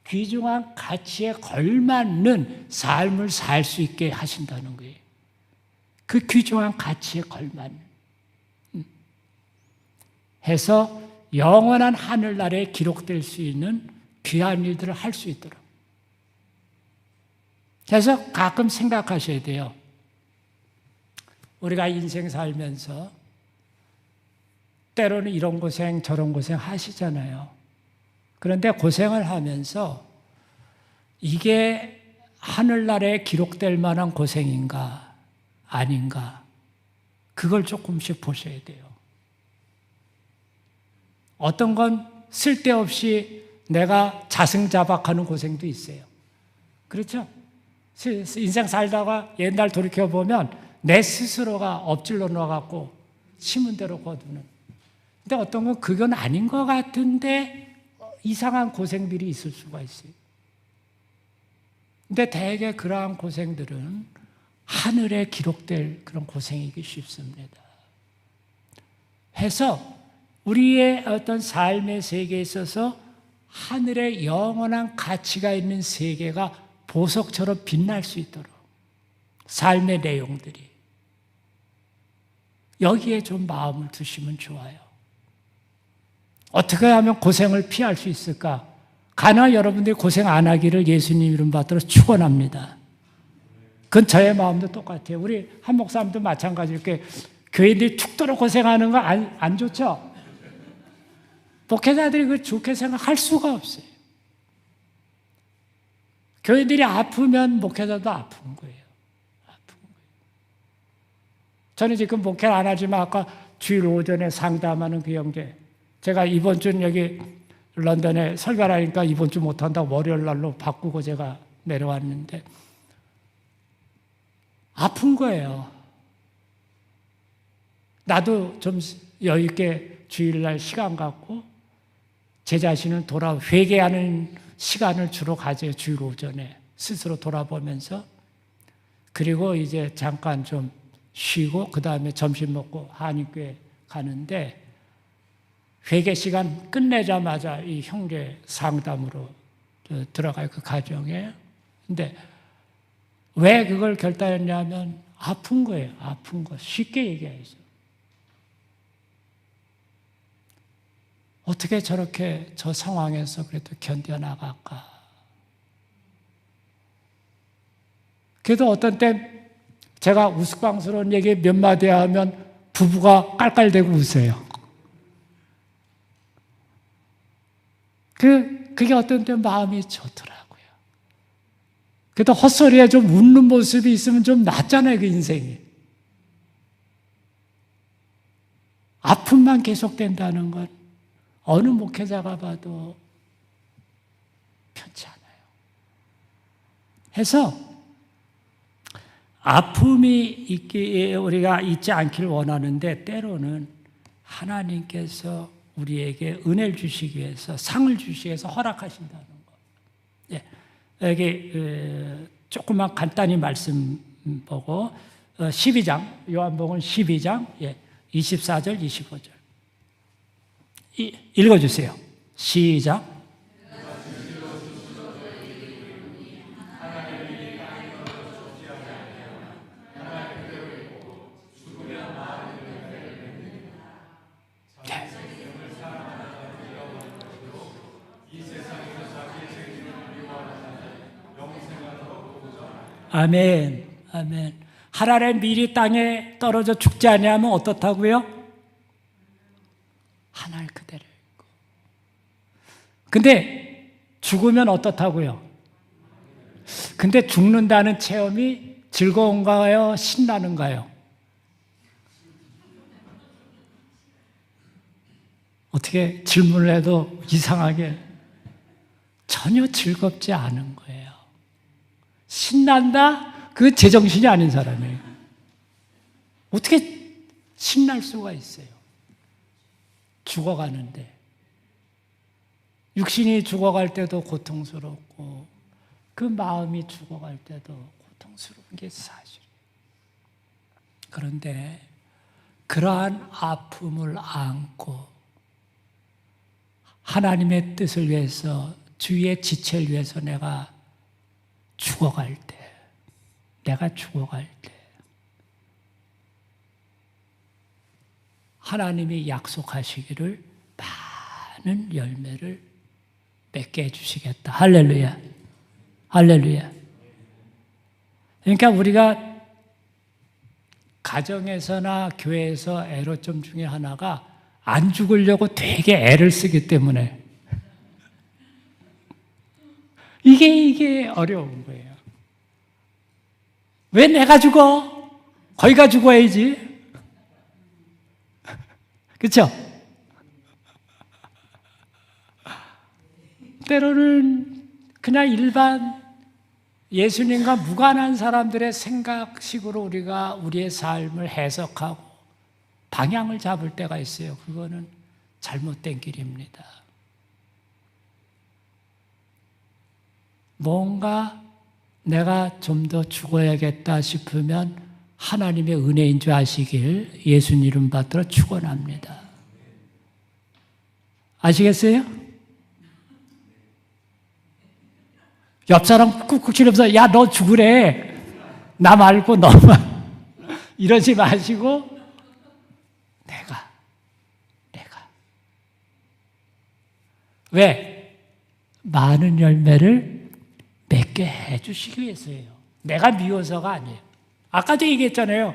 귀중한 가치에 걸맞는 삶을 살 수 있게 하신다는 거예요. 그 귀중한 가치에 걸맞는. 해서 영원한 하늘나라에 기록될 수 있는 귀한 일들을 할 수 있도록. 그래서 가끔 생각하셔야 돼요. 우리가 인생 살면서 때로는 이런 고생 저런 고생 하시잖아요. 그런데 고생을 하면서 이게 하늘나라에 기록될 만한 고생인가 아닌가 그걸 조금씩 보셔야 돼요. 어떤 건 쓸데없이 내가 자승자박하는 고생도 있어요. 그렇죠? 인생 살다가 옛날 돌이켜보면 내 스스로가 엎질러 놓아갖고 심은 대로 거두는. 근데 어떤 건 그건 아닌 것 같은데 이상한 고생들이 있을 수가 있어요. 근데 대개 그러한 고생들은 하늘에 기록될 그런 고생이기 쉽습니다. 해서 우리의 어떤 삶의 세계에 있어서 하늘의 영원한 가치가 있는 세계가 보석처럼 빛날 수 있도록 삶의 내용들이 여기에 좀 마음을 두시면 좋아요. 어떻게 하면 고생을 피할 수 있을까? 가능한 여러분들이 고생 안 하기를 예수님 이름 받들어 축원합니다. 그건 저의 마음도 똑같아요. 우리 한 목사님도 마찬가지로 이렇게 교인들이 죽도록 고생하는 거 안 좋죠? 목회자들이 그 좋게 생각할 수가 없어요. 교회들이 아프면 목회자도 아픈 거예요. 아픈 거예요. 저는 지금 목회를 안 하지만 아까 주일 오전에 상담하는 그 형제, 제가 이번 주는 여기 런던에 설교를 하니까 이번 주 못한다고 월요일 날로 바꾸고 제가 내려왔는데 아픈 거예요. 나도 좀 여유 있게 주일날 시간 갖고 제 자신을 회개하는 시간을 주로 가져요. 주일 오전에 스스로 돌아보면서. 그리고 이제 잠깐 좀 쉬고 그 다음에 점심 먹고 한인교회 가는데 회개 시간 끝내자마자 이 형제 상담으로 들어가요. 그 가정에. 근데 왜 그걸 결단했냐면 아픈 거예요. 아픈 거. 쉽게 얘기해서. 어떻게 저렇게 저 상황에서 그래도 견뎌나갈까? 그래도 어떤 때 제가 우스꽝스러운 얘기 몇 마디 하면 부부가 깔깔대고 웃어요. 그게 어떤 때 마음이 좋더라고요. 그래도 헛소리에 좀 웃는 모습이 있으면 좀 낫잖아요, 그 인생이. 아픔만 계속된다는 건 어느 목회자가 봐도 편치 않아요. 해서 아픔이 우리가 있지 않기를 원하는데 때로는 하나님께서 우리에게 은혜를 주시기 위해서 상을 주시기 위해서 허락하신다는 것. 예. 여기 조금만 간단히 말씀 보고 12장 요한복음 12장 24절 25절 읽어주세요. 시작. 아멘, 아멘. 하나님의 밀이 땅에 떨어져 죽지 아니하면 어떻다고요? 하늘 그대로 있고. 근데 죽으면 어떻다고요? 근데 죽는다는 체험이 즐거운가요? 신나는가요? 어떻게 질문을 해도 이상하게 전혀 즐겁지 않은 거예요. 신난다? 그 제정신이 아닌 사람이에요. 어떻게 신날 수가 있어요? 죽어가는데. 육신이 죽어갈 때도 고통스럽고 그 마음이 죽어갈 때도 고통스러운 게 사실이에요. 그런데 그러한 아픔을 안고 하나님의 뜻을 위해서 주의 지체를 위해서 내가 죽어갈 때 하나님이 약속하시기를 많은 열매를 맺게 해주시겠다. 할렐루야. 할렐루야. 그러니까 우리가 가정에서나 교회에서 애로점 중에 하나가 안 죽으려고 되게 애를 쓰기 때문에 이게 어려운 거예요. 왜 내가 죽어? 거기가 죽어야지. 그렇죠? 때로는 그냥 일반 예수님과 무관한 사람들의 생각식으로 우리가 우리의 삶을 해석하고 방향을 잡을 때가 있어요. 그거는 잘못된 길입니다. 뭔가 내가 좀 더 죽어야겠다 싶으면 하나님의 은혜인 줄 아시길 예수님 이름 받들어 축원합니다. 아시겠어요? 옆 사람 꾹꾹 치면서 야, 너 죽으래. 나 말고 너만. 이러지 마시고 내가. 왜? 많은 열매를 맺게 해주시기 위해서예요. 내가 미워서가 아니에요. 아까도 얘기했잖아요.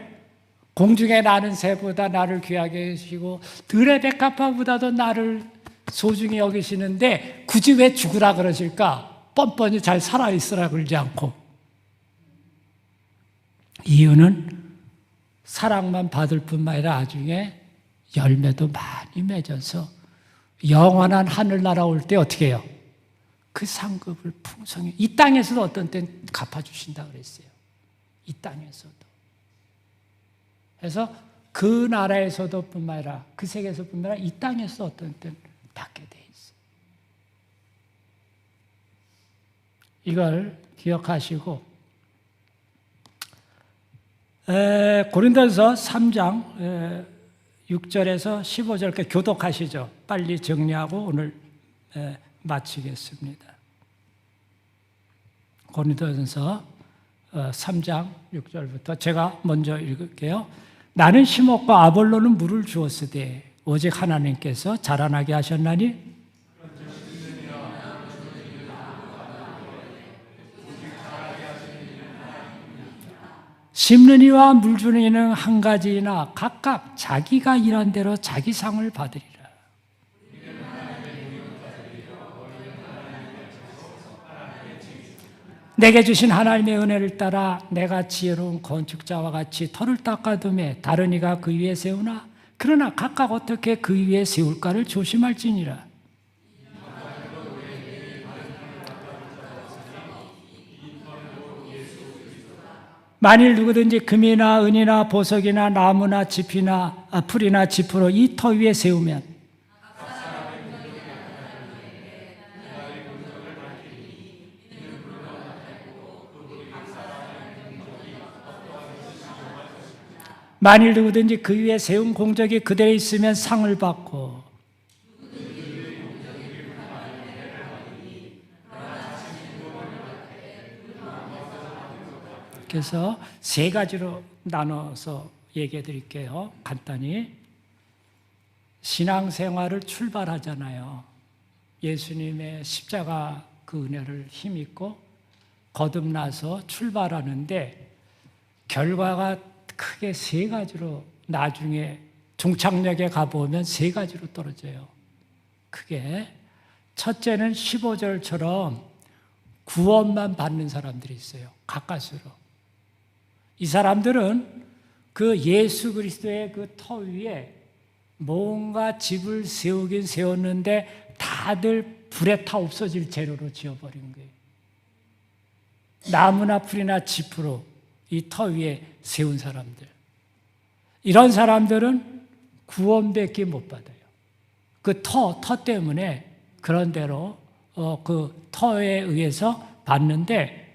공중에 나는 새보다 나를 귀하게 하시고 들의 백합화보다도 나를 소중히 여기시는데 굳이 왜 죽으라 그러실까? 뻔뻔히 잘 살아있으라 그러지 않고. 이유는 사랑만 받을 뿐만 아니라 나중에 열매도 많이 맺어서 영원한 하늘나라 올 때 어떻게 해요? 그 상급을 풍성히, 이 땅에서도 어떤 때는 갚아주신다 그랬어요. 이 땅에서도. 그래서 그 나라에서도 뿐만 아니라, 그 세계에서 뿐만 아니라 이 땅에서 어떤 때는 받게 돼 있어요. 이걸 기억하시고, 고린도전서 3장 6절에서 15절까지 교독하시죠. 빨리 정리하고 오늘 마치겠습니다. 고린도전서 3장 6절부터 제가 먼저 읽을게요. 나는 심었고 아볼로는 물을 주었으되 오직 하나님께서 자라나게 하셨나니 심는 이와 물 주는 이는 한 가지이나 각각 자기가 일한 대로 자기 상을 받으리라. 내게 주신 하나님의 은혜를 따라 내가 지혜로운 건축자와 같이 터를 닦아두매 다른 이가 그 위에 세우나 그러나 각각 어떻게 그 위에 세울까를 조심할지니라. 만일 누구든지 금이나 은이나 보석이나 나무나 짚이나 풀이나 짚으로 이 터 위에 세우면 만일 누구든지 그 위에 세운 공적이 그대로 있으면 상을 받고 그래서 세 가지로 나눠서 얘기해 드릴게요. 간단히. 신앙생활을 출발하잖아요. 예수님의 십자가 그 은혜를 힘입고 거듭나서 출발하는데 결과가 크게 세 가지로 나중에 종착역에 가보면 세 가지로 떨어져요. 크게. 첫째는 15절처럼 구원만 받는 사람들이 있어요. 가까스로. 이 사람들은 그 예수 그리스도의 그 터 위에 뭔가 집을 세우긴 세웠는데 다들 불에 타 없어질 재료로 지어버린 거예요. 나무나 풀이나 짚으로 이 터 위에 세운 사람들. 이런 사람들은 구원밖에 못 받아요. 그 터 때문에 그런 대로 그 터에 의해서 받는데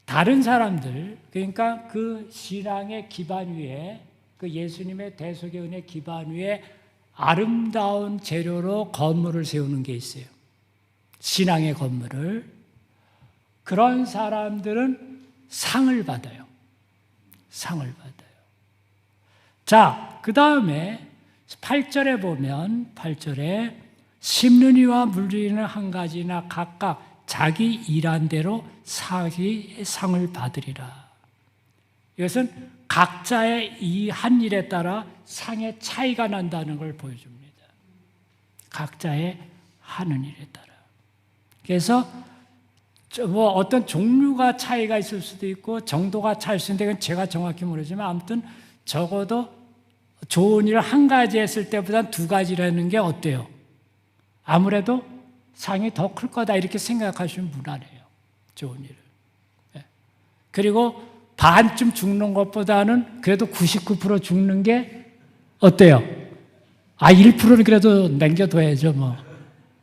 다른 사람들, 그러니까 그 신앙의 기반 위에, 그 예수님의 대속의 은혜 기반 위에 아름다운 재료로 건물을 세우는 게 있어요. 신앙의 건물을. 그런 사람들은 상을 받아요. 상을 받아요. 자, 그 다음에 8절에 보면 8절에 심는 이와 물리는 한 가지나 각각 자기 일한 대로 자기의 상을 받으리라. 이것은 각자의 이 한 일에 따라 상의 차이가 난다는 걸 보여줍니다. 각자의 하는 일에 따라. 그래서 뭐 어떤 종류가 차이가 있을 수도 있고 정도가 차이일 수도 있는데 제가 정확히 모르지만 아무튼 적어도 좋은 일을 한 가지 했을 때보다 두 가지를 하는 게 어때요? 아무래도 상이 더 클 거다 이렇게 생각하시면 무난해요. 좋은 일을. 그리고 반쯤 죽는 것보다는 그래도 99% 죽는 게 어때요? 1%는 그래도 남겨둬야죠 뭐.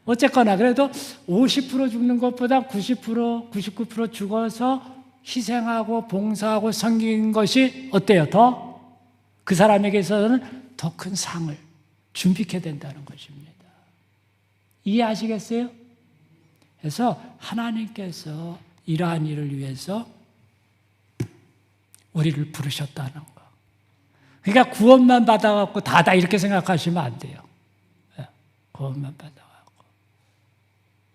어쨌거나 그래도 50% 죽는 것보다 90%, 99% 죽어서 희생하고 봉사하고 섬긴 것이 어때요? 더 그 사람에게 있어서는 더 큰 상을 준비해야 된다는 것입니다. 이해하시겠어요? 그래서 하나님께서 이러한 일을 위해서 우리를 부르셨다는 거. 그러니까 구원만 받아갖고 다다 이렇게 생각하시면 안 돼요. 구원만 받아갖고.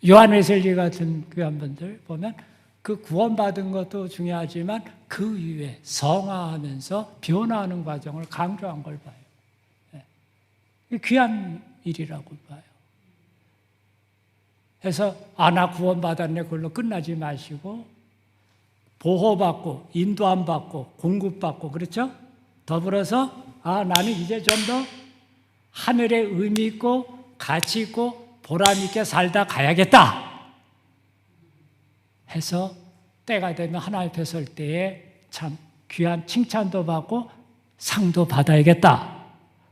요한 웨슬리 같은 교환분들 보면 그 구원받은 것도 중요하지만 그 이후에 성화하면서 변화하는 과정을 강조한 걸 봐요. 귀한 일이라고 봐요. 해서 나 구원받았네 그걸로 끝나지 마시고 보호받고 인도함 받고 공급받고 그렇죠? 더불어서 나는 이제 좀 더 하늘에 의미 있고 가치 있고 보람 있게 살다 가야겠다 해서 때가 되면 하나님 앞에 설 때에 참 귀한 칭찬도 받고 상도 받아야겠다.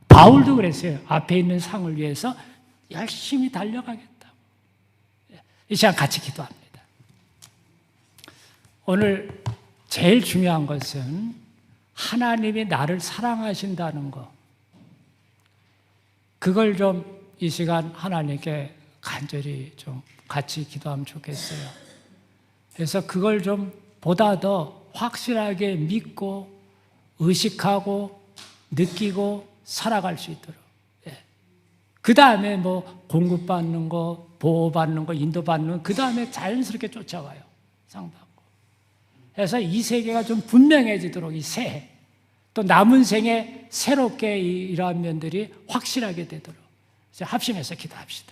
바울도 그랬어요. 앞에 있는 상을 위해서 열심히 달려가겠다. 이 시간 같이 기도합니다. 오늘 제일 중요한 것은 하나님이 나를 사랑하신다는 것. 그걸 좀 이 시간 하나님께 간절히 좀 같이 기도하면 좋겠어요. 그래서 그걸 좀 보다 더 확실하게 믿고 의식하고 느끼고 살아갈 수 있도록. 그 다음에 뭐 공급받는 거, 보호받는 거, 인도받는 거, 그 다음에 자연스럽게 쫓아와요. 상 받고. 그래서 이 세계가 좀 분명해지도록 이 새해, 또 남은 생에 새롭게 이러한 면들이 확실하게 되도록 이제 합심해서 기도합시다.